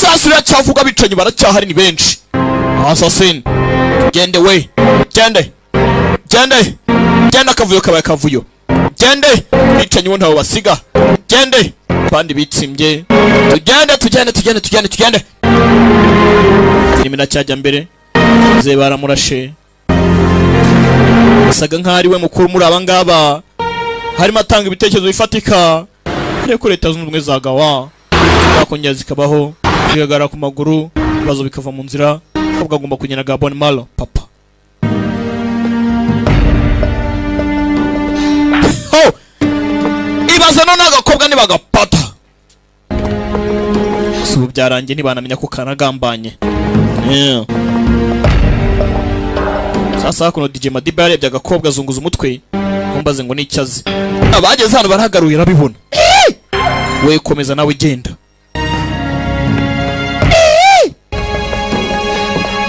Speaker 1: sasa uracyavuga bicanyi baracyahari ni benshi assassin gende akavuyo kabaye kavuyo gende bicanyi ntawe basiga gende bandi bitsimbye tugende nimina cyajya mbere ze baramurashe asaga nk'ari we mukuru muri abangaba harimo atanga ibitekerezo bifatika ariko leta zunze ubumwe zagawa bakongera zikabaho zigagara ku maguru bazo bikava mu nzira ko bwagomba kugenda Gabon malo papa ho ibaza none agakobwa nibagapata subu byarangiye ntibanamenya ko kanagambanye sasa hakuno DJ Madiba yarebye agakobwa azunguza umutwe nkumbaze ngo n'icyazi abageze hano barahagaruye rabibona we komeza nawe genda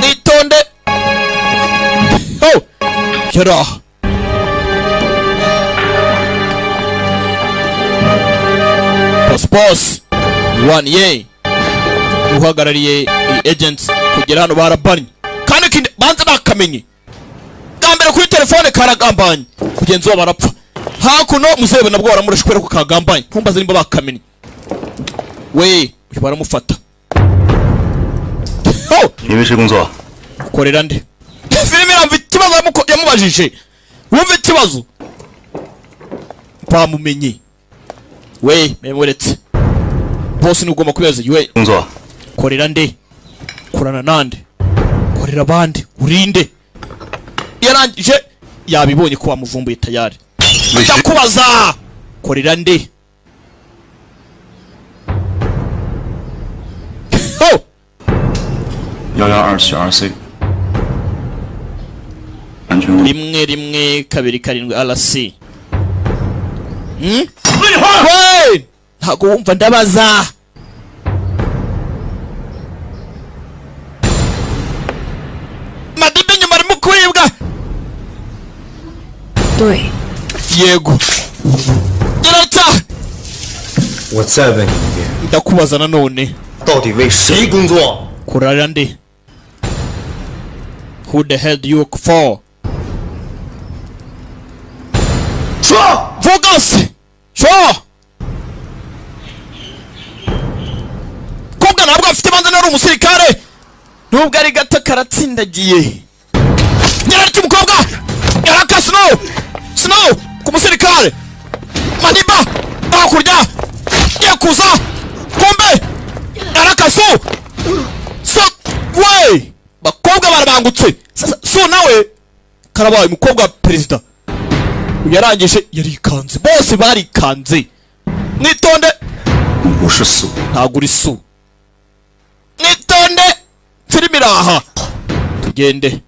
Speaker 1: nitonde ho yara boss one ye uhagarariye agents kugera hano barabanye kandi banza bakamenye gambere kuri telefone karagambanye kugenza barapfa hakuno muzebe nabwo baramurashe kwera ko kagambanye nkumbaze nimba bakamenye we uyu baramufata ho
Speaker 3: nimishe kunzo
Speaker 1: korera nde filime iramva ikibazo yamubajije wumva ikibazo bamumenye we memuretse boss ni ugomba kubibaza we
Speaker 3: kunzo
Speaker 1: korera nde kurana nande korera bandi urinde yarangije yabibonye ko wamuvumbuye tayari ndakubaza korera nde ho
Speaker 3: 1124C安全屋
Speaker 1: 1 2 7 RC we ntago wumva ndabaza Madiba nyuma arimo kuribwa
Speaker 8: 对
Speaker 1: yego gerata
Speaker 9: 我再问你一遍，
Speaker 1: ndakubaza nanone
Speaker 9: 到底为谁工作？
Speaker 1: kurara nde who the hell do you work for
Speaker 9: 说，
Speaker 1: focus sure kobwa ntabwo afite banza nari umusirikare nubwo ari gato karatsindagiye nyarati umukobwa yaraka snow ku musirikare Madiba hakurya yakuza kumbe yaraka so we bakobwa barabangutse so nawe karabaye umukobwa wa perezida yarangije yarikanze bose barikanze nitonde
Speaker 3: 我是素
Speaker 1: ntabwo uri su nitonde filime iraha tugende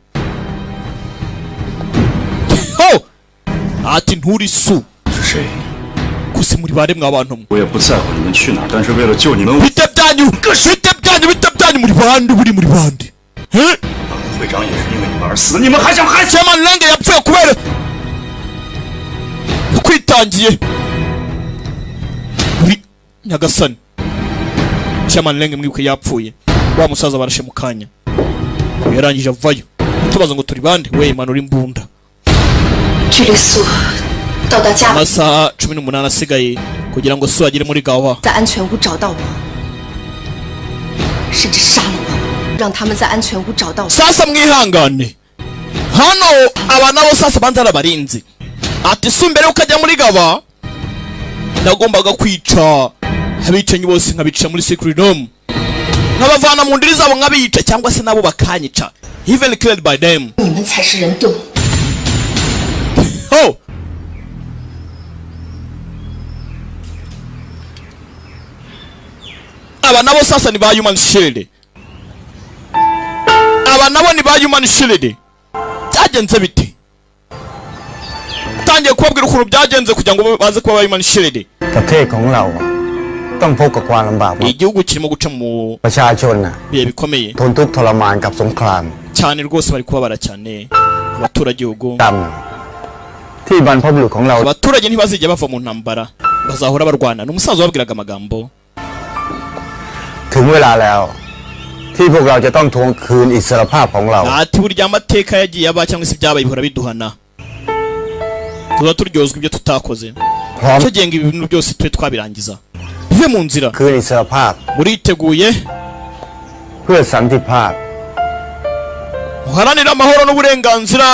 Speaker 1: ho ati nturi su
Speaker 3: 是谁？
Speaker 1: gusa muri baremwe abantu mwe
Speaker 3: 我也不在乎你们去哪儿，但是为了救你们，
Speaker 1: bite byanyu muri bande buri muri bande
Speaker 3: 会长也是因为你们而死，你们还想害死？
Speaker 1: Chairman Lenge yapfuye kubera kwitangiye uri Nyagasani Chairman Lenge mwibuke yapfuye wa musaza barashe mu kanya yarangije avayo tubaza ngo turi bande we manura imbunda
Speaker 8: 距离素到达家
Speaker 1: amasaha 18 asigaye kugira ngo so agere muri gawa
Speaker 5: 在安全屋找到我，甚至杀了我，让他们在安全屋找到我。
Speaker 1: sasa mwihangane hano aba nabo sasa banza arabarinzi ati si mbere ukajya muri gaba nagombaga kwica abicanyi bose nkabica muri secret room nkabavana mu ndiri zabo nkabica cyangwa se nabo bakanyica even killed by them
Speaker 5: 你们才是人盾。
Speaker 1: oh aba nabo sasa ni ba human shield aba nabo ni ba human shield byagenze bite tangiye kubabwira ukuntu byagenze kugira ngo baze kuba ba human shield
Speaker 7: ประเทศของเราต้องพบกับความลำบาก
Speaker 1: igihugu kirimo guca mu
Speaker 7: ประชาชนน่ะ
Speaker 1: bihe bikomeye
Speaker 7: ทนทุกข์ทรมานกับสงคราม
Speaker 1: cyane rwose bari kubabara cyane abaturagihugu
Speaker 7: กรรมที่บรรพบุรุษของเรา
Speaker 1: abaturage ntibazijya bava mu ntambara bazahora barwana n'umusaza wabwiraga amagambo
Speaker 7: ถึงเวลาแล้วที่พวกเราจะต้องทวงคืนอิสรภาพของเรา
Speaker 1: ati burya amateka yagiye aba cyangwa se ibyabaye bihora biduhana tuba turyozwa ibyo tutakoze
Speaker 7: พร้อม
Speaker 1: cyo genga ibintu byose twe twabirangiza bive mu nzira
Speaker 7: คืนอิสรภาพ
Speaker 1: muriteguye
Speaker 7: เพื่อสันติภาพ
Speaker 1: muharanire amahoro n'uburenganzira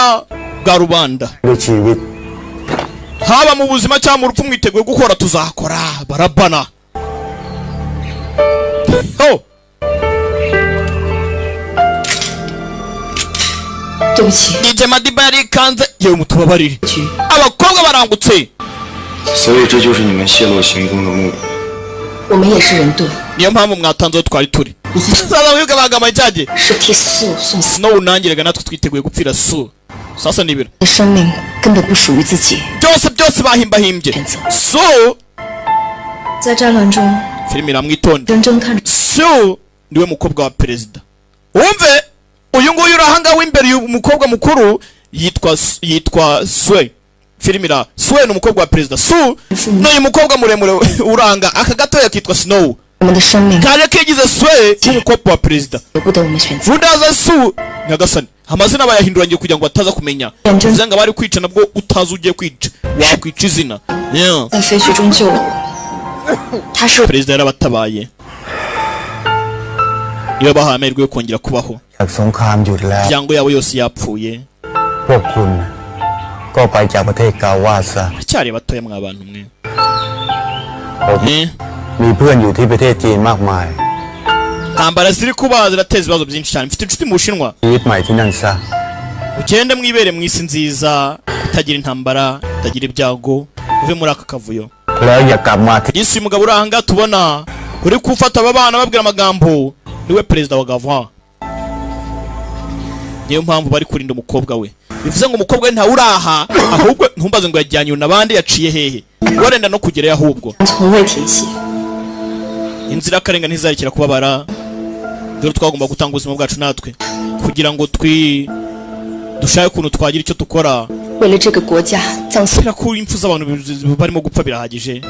Speaker 1: bwa rubanda
Speaker 7: ด้วยชีวิต
Speaker 1: haba mu buzima cyangwa mu rupfu mwiteguye gukora tuzakora barabana oh
Speaker 5: 对不起，
Speaker 1: DJ Madiba yarikanze yewe mutubabarire abakobwa barangutse
Speaker 3: 所以这就是你们泄露行踪的目的。
Speaker 5: 我们也是人盾，
Speaker 1: niyo mpamvu mwatanzeho twari turi sasa wibuke bagamaye cyage
Speaker 5: 是替素送死。
Speaker 1: snow nangiraga natwe twiteguye gupfira su sasa nibira
Speaker 5: 的生命根本不属于自己。
Speaker 1: byose bahimbahimbye so
Speaker 5: 在战乱中，
Speaker 1: filime iramwitonde
Speaker 5: 真正看着
Speaker 1: so niwe mukobwa wa perezida wumve uyu nguyu urahanga w'imbere umukobwa mukuru yitwa Sue filime Sue ni umukobwa wa perezida Su n'uyu mukobwa muremure uranga aka gatoya kitwa Snow
Speaker 5: 我们的生命
Speaker 1: kaje kigize Sue nk'umukobwa wa perezida
Speaker 5: 由不得我们选择。
Speaker 1: udaza Su nyagasani amazina bayahinduranye kugira ngo bataza kumenya uvuze ngo bari kwica nabwo utazi ugiye kwica wakwica izina
Speaker 5: 在废墟中救了我，他是
Speaker 1: perezida yarabatabaye iyo bahaye amahirwe yo kongera kubaho
Speaker 7: จากสงครามหยุดแล้ว
Speaker 1: imiryango yabo yose yapfuye
Speaker 7: พวกคุณก็ไปจากประเทศกาวาซะ
Speaker 1: cyari batoya mwa bantu mwe
Speaker 7: ผมมีเพื่อนอยู่ที่ประเทศจีนมากมาย
Speaker 1: ntambara ziri kuba zirateza ibibazo byinshi cyane mfite inshuti mu Bushinwa
Speaker 7: ชีวิตใหม่ที่นั่นซะ
Speaker 1: ugende mwibere mu isi nziza itagira intambara itagira ibyago uve muri aka kavuyo
Speaker 7: แล้วอย่ากลับมาที่
Speaker 1: isi umugabo uranga tubona uri kufata aba bana babwira amagambo niwe perezida wa Gavana niyo mpamvu bari kurinda umukobwa we bivuze ngo umukobwa we ntawe uraha ahubwo ntumbaze ngo yajyanye n'abandi yaciye hehe warenda no kugerayo ahubwo
Speaker 5: 从未停息。
Speaker 1: inzira karenga ntizarikira kubabara dore twagomba gutanga ubuzima bwacu natwe kugira ngo dushake ukuntu twagira icyo dukora
Speaker 5: 为了这个国家将死，
Speaker 1: kubera ko impfu z'abantu barimo gupfa birahagije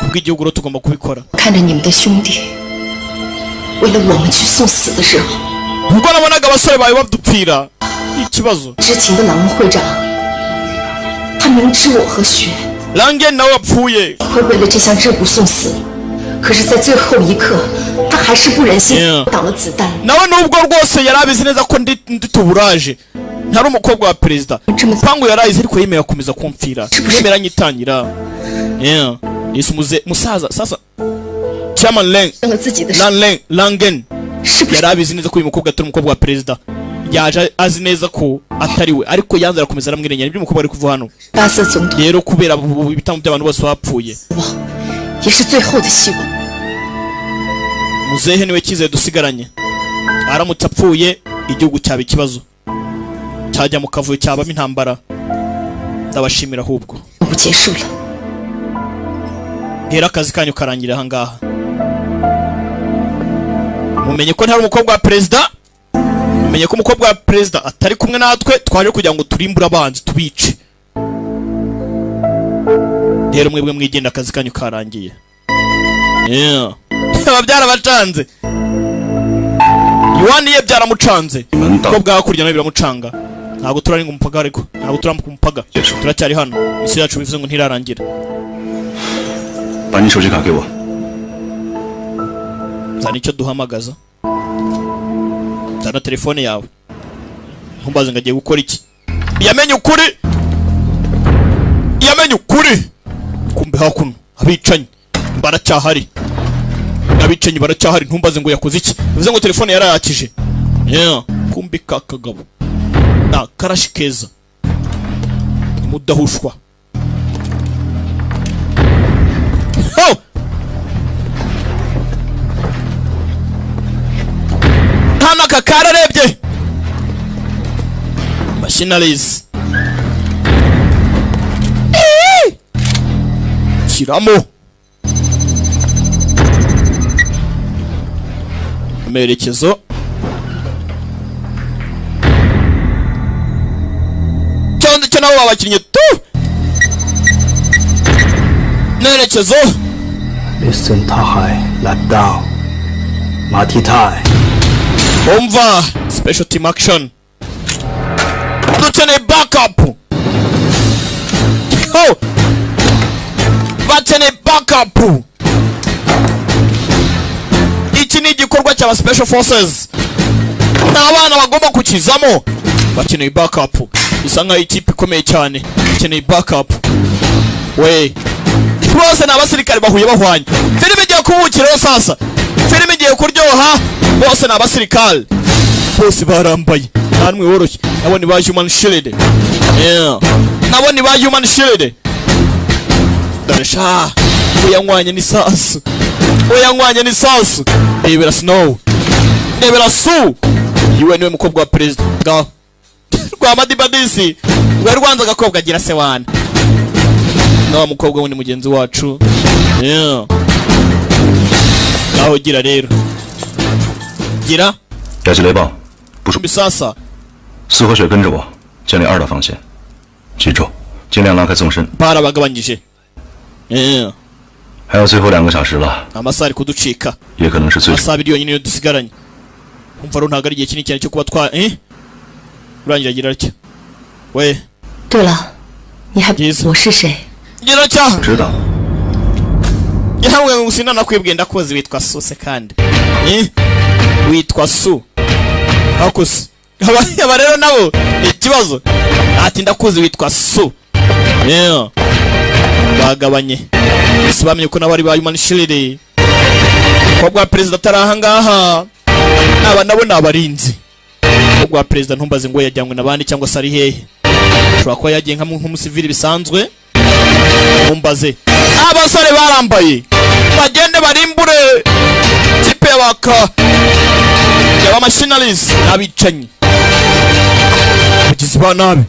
Speaker 1: kubw'igihugu rero tugomba kubikora
Speaker 5: 看着你们的兄弟为了我们去送死的时候，
Speaker 1: ubwo nabonaga abasore bawe badupfira ikibazo
Speaker 5: 知情的狼会长，他明知我和雪
Speaker 1: Langen nawe wapfuye
Speaker 5: 会为了这项任务送死，可是，在最后一刻，他还是不忍心挡了子弹。
Speaker 1: nawe nubwo rwose yari abizi neza ko ndi tuburaje ntari umukobwa wa perezida pangu yarayize ariko yemera kumeza kumfira yemera nyitangira musaza sasa Chairman Langen yari abizi neza ko uyu mukobwa atari umukobwa wa perezida yaje azi neza ko atari we ariko yanze arakomeza aramwirengera ibyo umukobwa ari kuva hano rero kubera ibitambo by'abantu bose bapfuye muzehe niwe cyizere dusigaranye aramutse apfuye igihugu cyaba ikibazo cyajya mu kavuyo cyabamo intambara ndabashimira ahubwo rero akazi kanyu karangira aha ngaha mumenye ko ntari umukobwa wa perezida mumenye ko umukobwa wa perezida atari kumwe natwe twaje kugira ngo turimbure abanzi tubice rero mwebwe mwigenda akazi kanyu karangiye aba byarabacanze Yohani ye byaramucanze ko bwakurya nawe biramucanga ntabwo turarenga umupaka ariko ntabwo turambuka umupaka turacyari hano isi yacu bivuze ngo ntirarangira
Speaker 3: 把你手机卡给我。
Speaker 1: zana icyo duhamagaza. Zana telefone yawe. Ntumbaze ngagiye gukora iki. Yamenye ukuri. Yamenye ukuri. Kumbe hakuno abicanyi baracyahari. Abicanyi baracyahari, ntumbaze ngo yakoze iki. Bivuze ngo telefone yarayakije. Kumbe kakagabo. Na karashi keza. Mudahushwa. Hano kakararebye. Machineries. Kiramo. Amerekezo. Cyane cyane abo bakinnye tu. Nerekezo.
Speaker 4: Listen Tahai, Ladao, Matitai.
Speaker 1: Umva, special team action. Dukeneye backup. Oh. Bakeneye backup. Iki ni igikorwa cy'aba special forces. N'abana bagomba kukizamo. Bakeneye backup. Bisa nka ikipe ikomeye cyane. Bakeneye backup. We. Bose n'abasirikare bahuye bahwanye. Filime igiye kubukiraho sasa. Filime igiye kuryoha. Bose n'abasirikare. Bose barambaye. Namwe woroshye. Nabo ni ba human shield. Nabo ni ba human shield. Daresha. Uyanywanye ni sasu. Uyanywanye ni sasu. Rebera snow. Rebera su. Yiwe niwe mukobwa wa president. Ga. Kwa madibadisi. Ngwe rwanza gakobwa agira se wana. Nawa mukobwa ni mugenzi wacu. Naho gira rero. Gira.
Speaker 3: 了解雷暴，部署。
Speaker 1: Bisasa.
Speaker 3: 4和水跟着我，建立2道防线。记住，尽量拉开纵深。
Speaker 1: Barabagabanyije.
Speaker 3: 还有最后2个小时了。
Speaker 1: Amasari kuducika.
Speaker 3: 也可能是最。
Speaker 1: Amasaha 2 yonyine dusigaranye. Umva ntago ari igihe kinini cyane cyo kuba urangira gira cyo. We.
Speaker 8: 对了，你还我是谁？
Speaker 1: Gira cyo.
Speaker 3: 知道。
Speaker 1: Yahamwe ngusina nakwibwiye ndakoze witwa Suse kandi. Witwa Su. Hakusi. Aba rero nabo ikibazo. Ati ndakoze witwa Su. Bagabanye. Isibamye ko nabari ba human shield. Kobwa president ataraha ngaha. Aba nabo nabarinzi. Kobwa president ntumbaze ngo yajyanywe nabandi cyangwa se ari hehe. Shobora kuba yagiye nka nk'umusivili bisanzwe. Ntumbaze. Abasore barambaye. Bagende barimbure. Tipe baka. Yaba machineries nabicanyi. Bagizi ba nabi.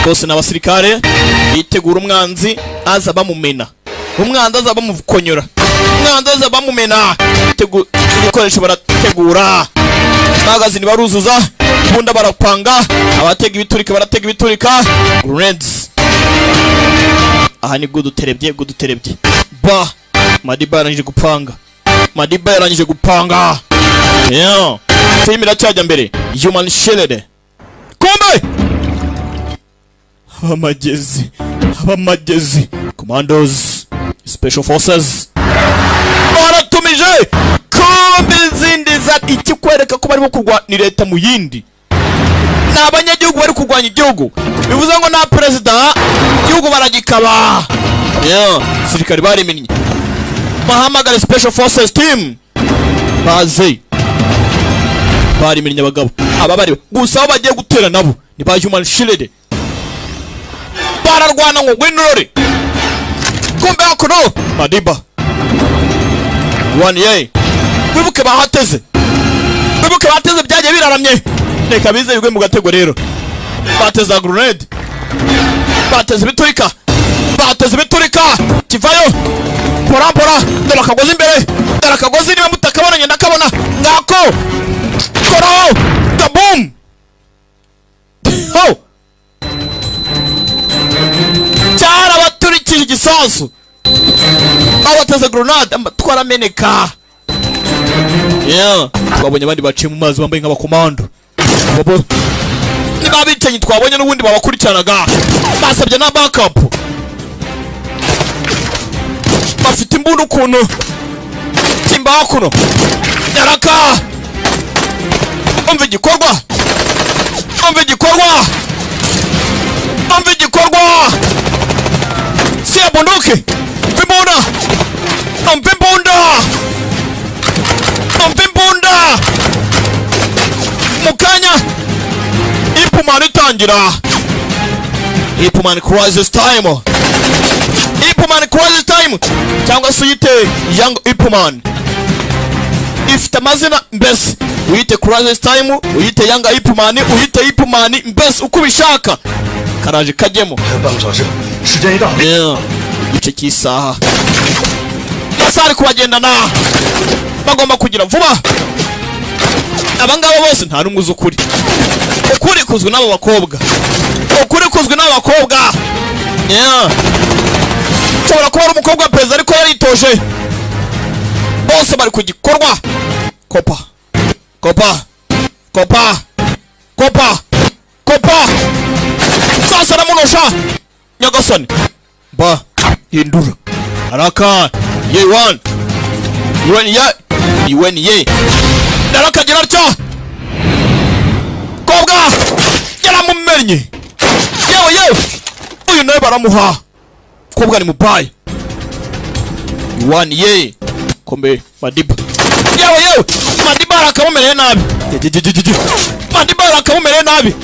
Speaker 1: Bose n'abasirikare bitegura umwanzi aza bamumena. Umwanzi aza bamukonyora. Umwanzi aza bamumena. Ibikoresho barategura. Magazine baruzuza. Bunda barapanga. Abatega ibiturika baratega ibiturika. Grenades. Aha ni guduterebye. Ba. Madiba yarangije gupanga. Filime iracyajya mbere. Human shield. Kombe. Abamagezi. Commandos. Special forces. Baratumije. Kombe zindi za ikikwereka ko barimo kurwanira leta mu yindi. N'abanyagihugu bari kurwanya igihugu. Bivuze ngo na president igihugu baragikaba. Sirikari barimenye. Mahamagara special forces team. Baze. Barimenye abagabo. Aba bari gusa bagiye gutera nabo. Ni ba human shield. Bararwana ngo gwinurore. Kumbe akono. Madiba. 1A. Wibuke bahateze. Byagiye biraramye. Reka bize bigwe mu gatego rero. Bateza grenade. Bateza biturika. Kivayo. Pora. Dore kagozi imbere. Dore kagozi niba mutakabonanye ndakabona. Ngako. Koro. Boom. Ho. Cyara baturikije igisasu. Abateza grenade amatwara meneka. Twabonye abandi baciye mu mazi bambaye nk'abakomando. Niba bicanyi twabonye n'ubundi babakurikiranaga. Basabye na backup. bafite imbunda ukuntu simbaho kuno nyaraka umva igikorwa siya bunduki imbunda mukanya Ipman itangira Ipman crisis time cyangwa se uyite young Ipman ifite amazina mbese uyite crisis time uyite young Ipman uyite Ipman mbese uko ubishaka karaje kajyemo igice cy'isaha yasari kubagendana bagomba kugira vuba abangaba bose nta numwe uzi ukuri kuzwi n'abo bakobwa cyobora kuba ari umukobwa perezida ariko yaritoje bose bari ku gikorwa kopa sasa namunosha nyagasani ba hindura haraka ye1 ye daraka gira cyo kobwa yaramumenye yewe uyu nawe baramuha kobwa ni mubaye ye1 ye kombe Madiba yewe Madiba arakamumereye nabi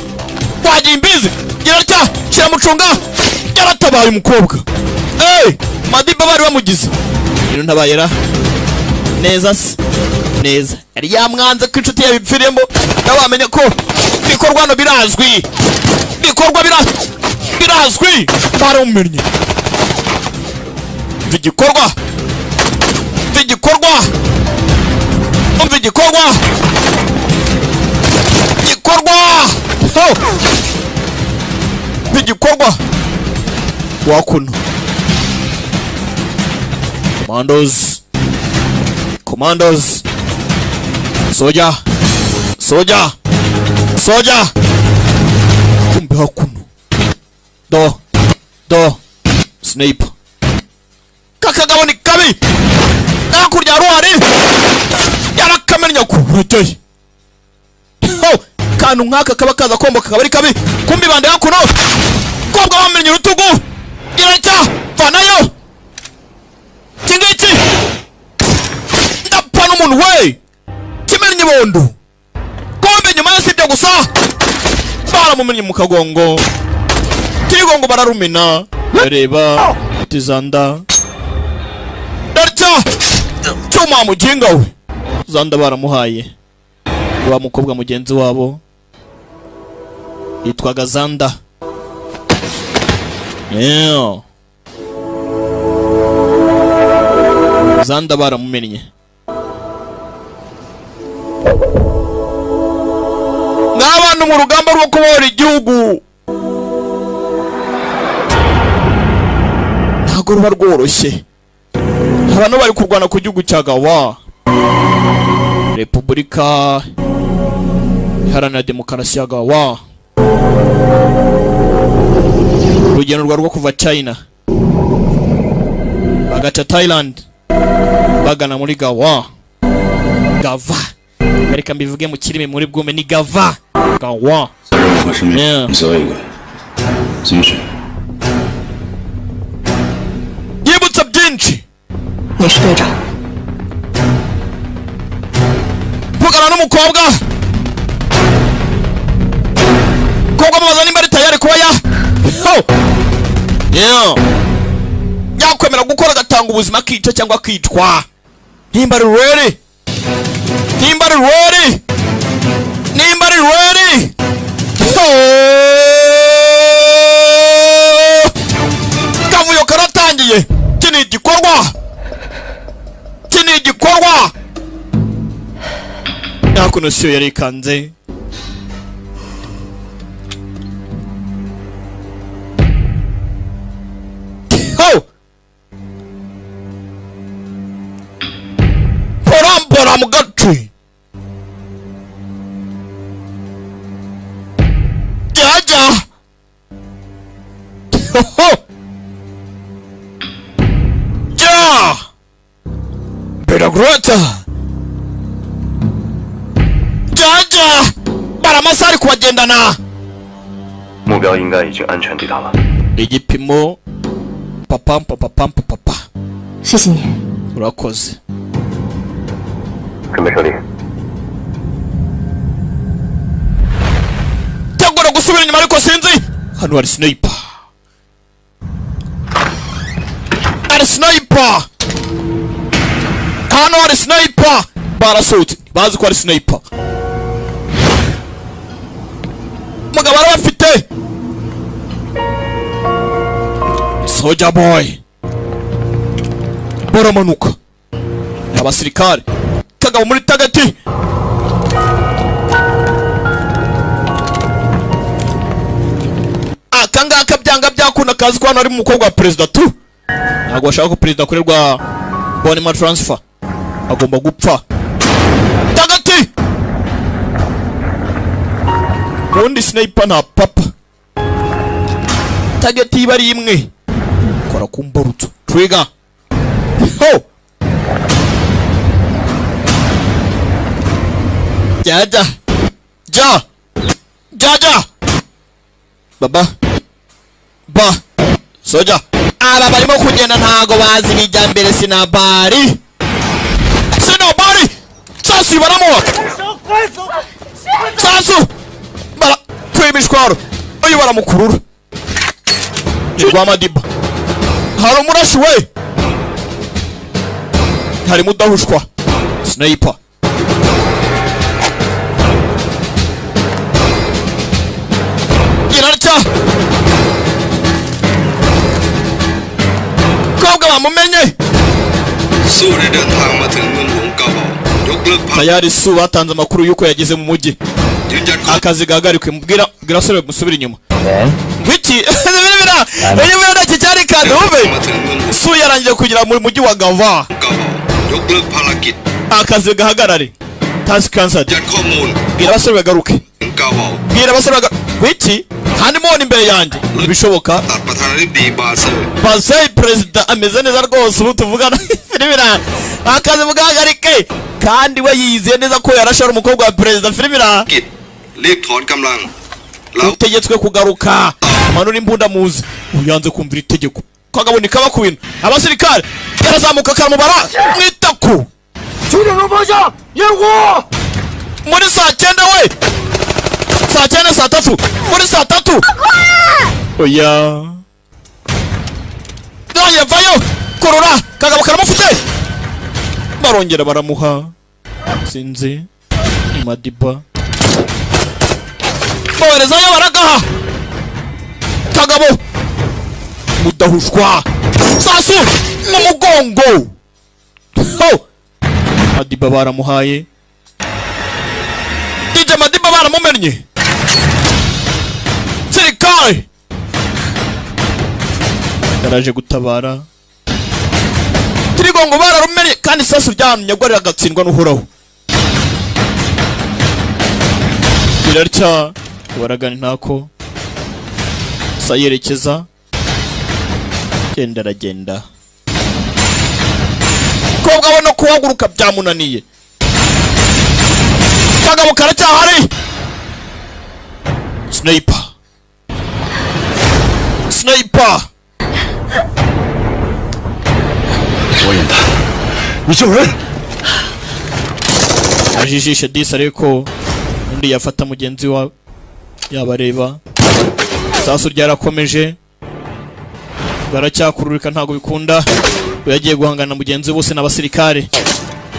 Speaker 1: wagiye imbizi gira cyo shira mucunga yaratabaye umukobwa Madiba bari bamugize rero ntabayera neza yari yamwanze ko inshuti yabipfiremo nabamenye ko bikorwa no birazwi baramumenye igikorwa wakuno commandos soja kumbe hakuno do sniper kakagabo ni kabi nakurya ruhari yarakamenya kuruteye kantu nkaka kaba kaza komboka kabari kabi kumbi bande hakuno kobwa bamenye urutugu iraca vanayo kingiki ndapfa n'umuntu we kimenye bondo kombe nyuma yasibye gusa baramumenye mu kagongo tigongo bararumina bareba tizanda darcha cyuma mujinga we zanda baramuhaye wa mukobwa mugenzi wabo yitwaga Zanda Zanda baramumenye n'abantu mu rugamba rwo kubohora igihugu ntago ruba rworoshye abantu bari kurwana ku gihugu cya Gawa Repubulika Iharanira Demokarasi ya Gawa urugendo rwo kuva China bagaca Thailand bagana muri Gava reka mbivuge mu kirimi muri bwume ni Gawa yibutsa byinshi vugana n'umukobwa mubaza nimba ari tayari kuba yakwemera gukora agatanga ubuzima akica cyangwa akicwa. Nimba ari ready kavuyo karatangiye. Kini igikorwa nakuno siyo yari kanze. Porambora mugatwi jaja ja Grota Jaja baramasari kubagendana
Speaker 3: 目标应该已经安全抵达了。
Speaker 1: igipimo papa
Speaker 8: 谢谢你。
Speaker 1: urakoze
Speaker 3: 准备撤离。
Speaker 1: tegura gusubira inyuma ariko sinzi hano hari sniper hano hari sniper barasohotse bazi ko hari sniper mugabo arabafite Soldier boy baramanuka abasirikare kagabo muri tagati akangaka byanga byakunda kazi ko hano ari umukobwa wa perezida tu ntabwo bashaka ko perezida akorerwa bonema transfer agomba gupfa tagati ubundi sniper nta papa tagati iba ari imwe kora kumbarutso trigger ho jaja baba ba soja aba barimo kugenda ntago bazi bijya mbere sinabari sasu baramuha sasu bara kwimishwaro uyu baramukurura Jigwa Madiba hari umurashi we hari mudahushwa sniper irarya kobwa bamumenye tayari su batanze amakuru yuko yageze mu mujyi akazi gahagarikwe mubwira sore musubira inyuma Wiki bira naki cyari kadove su yarangiye kugira mu mujyi wa Gava akazi gahagarare task cancelled bwira basore bagaruke Wiki handi mone imbere yanjye bishoboka Basay president ameze neza rwose ubu tuvugana filibira akazi mugahagarike kandi we yiziye neza ko yarashara umukobwa wa president filibira utegetswe kugaruka manura imbunda muzi uyanze kumvira itegeko kagaboni kaba ku bintu abasirikare yarazamuka karamubara mwitaku muri saa 9 we saa 9 saa 3 muri saa 3 oya daya vayo korora kagabo karamufite barongera baramuha sinzi Madiba boherezayo baragaha kagabo mudahushwa sasu n'umugongo ho Madiba baramuhaye DJ Madiba baramumennye sirikare yaraje gutabara tirigongo bararumenye kandi sasu ryanyagwarira agatsindwa n'uhoraho birarya baragana ntako sayerekeza genda aragenda kobwa abona kuhaguruka byamunaniye kagabo karacyahari sniper ajijishe disi ariko undi yafata mugenzi wa yabareba sasu ryarakomeje baracyakururika ntago bikunda yagiye guhangana mugenzi bose n'abasirikare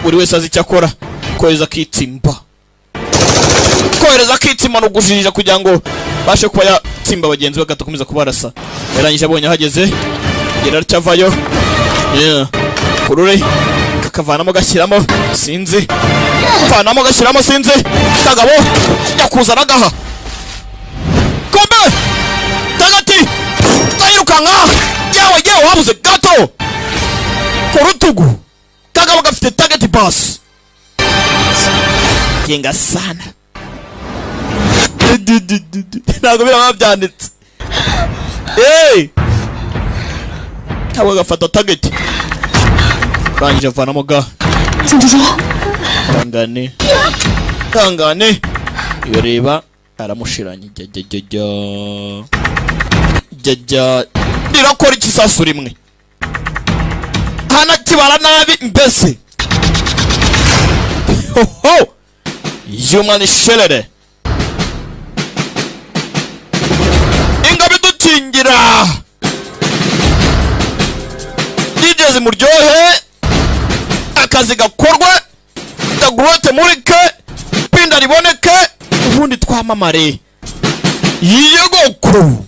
Speaker 1: buri wese azi icyo akora kohereza kitsimba no gujirira kugira ngo bashe kuba yatsimba bagenzi bagatakomeza kubarasa yarangije abonye ahageze yaracyavayo kurure kakavanamo gashyiramo sinzi kagabo yakuzana gaha kombe tagati tayirukanka yawe wabuze gato kurutugu kagabo gafite tagati pass genga sana ntabwo biraba byanditse kagabo gafata tagati rangije avanamo ga
Speaker 8: 宋志忠，
Speaker 1: Kangane iyo reba aramushiranye jajja ndirakora ikisasu rimwe hana kibara nabi mbese ho human shelere ingabe dutingira digeze muryohe akazi gakorwa dagrote murike pinda riboneke ubundi twamamare yiyegoko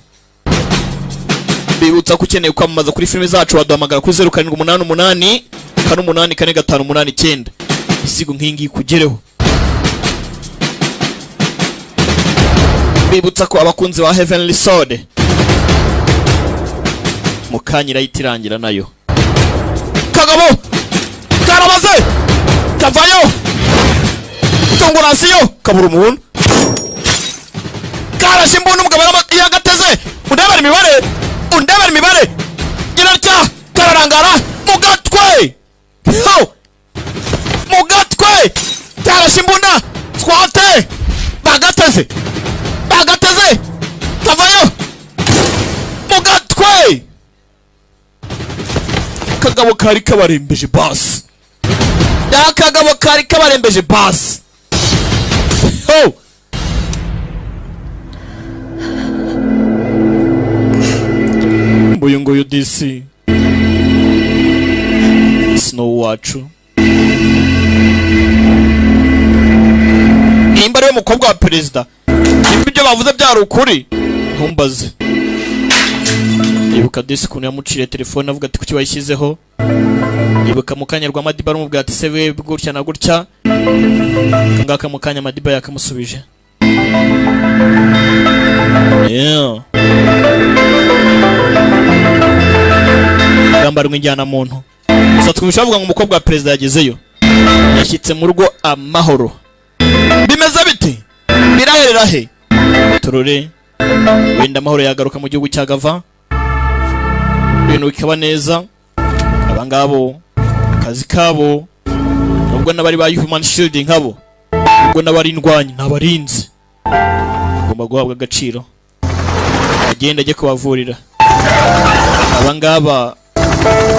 Speaker 1: bibutsa ko ukeneye kwamamaza kuri filime zacu waduhamagara kuri 0788 884 isigo nkingi kugereho bibutsa ko abakunzi ba Heavenly Sword mukanyira yitirangira nayo kagabo karabaze kavayo tongorasiyo kabura umuntu karashe mbona umugabo yagateze undebera imibare girarya kararangara mugatwe karashe imbunda twate bagateze kavayo mugatwe kagabo kari kabarembeje basi yakagabo kari kabarembeje basi mbuyu nguyu DC Snow wacu nimba ari umukobwa wa perezida ibyo bavuze byari ukuri ntumbaze ibuka DC kuntu yamuciriye telefone avuga ati kuki wayishyizeho ibuka mu kanya rwa Madiba rumubwira ati seve gutya na gutya ngaka mu kanya Madiba yakamusubije gamba rw'injyana muntu gusa twumvishavuga ngo umukobwa wa perezida yagezeyo yashyitse mu rugo amahoro bimeze bite biraherera he turore wenda amahoro yagaruka mu gihugu cya Gava ibintu bikaba neza abangabo akazi kabo nubwo nabari ba human shield nkabo nubwo nabari indwanyi nabarinzi ugomba guhabwa agaciro agenda ajye kubavurira abangaba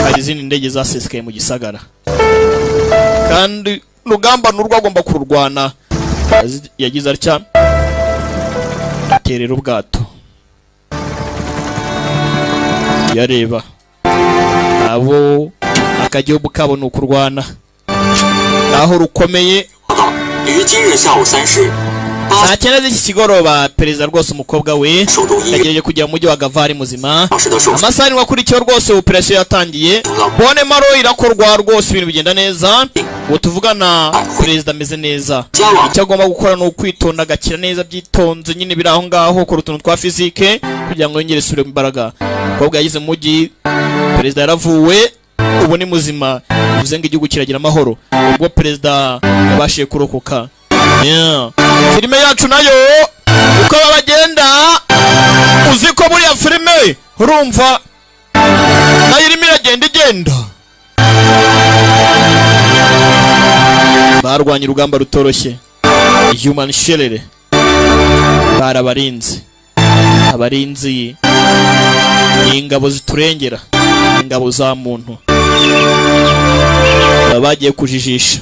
Speaker 1: hari izindi ndege zasesekaye mu gisagara kandi rugamba n'urwo agomba kururwana yagize atya aterera ubwato yareba abo akagihugu kabo ni ukurwana aho rukomeye saa cyenda z'iki kigoroba perezida rwose umukobwa we yagejeje kujya mu mujyi wa Gavari muzima amasaha arimo akurikiyeho rwose operasiyo yatangiye bone maro irakorwa rwose ibintu bigenda neza ubu tuvugana perezida ameze neza icyo agomba gukora ni ukwitonda agakira neza byitonze nyine biri aho ngaho ukora utuntu twa fizike kugira ngo yongere isubire mu imbaraga umukobwa yagize mu mujyi perezida yaravuwe ubu ni muzima bivuze ngo igihugu kiragira amahoro ubwo perezida yabashije kurokoka filime yacu nayo uko bagenda uzi ko buriya filime urumva nayo irimo igenda barwanya urugamba rutoroshye human shelere barabarinzi abarinzi ingabo ziturengera ingabo za muntu bagiye kujijisha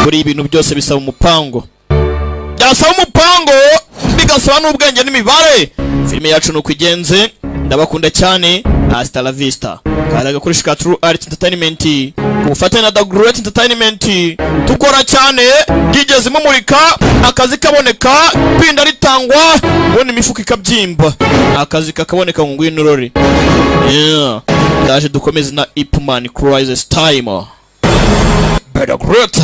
Speaker 1: buri ibintu byose bisaba umupango bigasaba n'ubwenge n'imibare filime yacu nuko igenze ndabakunda cyane hasta la vista karaga kuri shika True Art Entertainment ku bufatanye na The Great Entertainment tukora cyane digeze mumurika akazi kaboneka pinda ritangwa ubone imifuka ikabyimba akazi kakaboneka ngo ngwino rori ndaje dukomeze na Ipman Crisis Time Better Great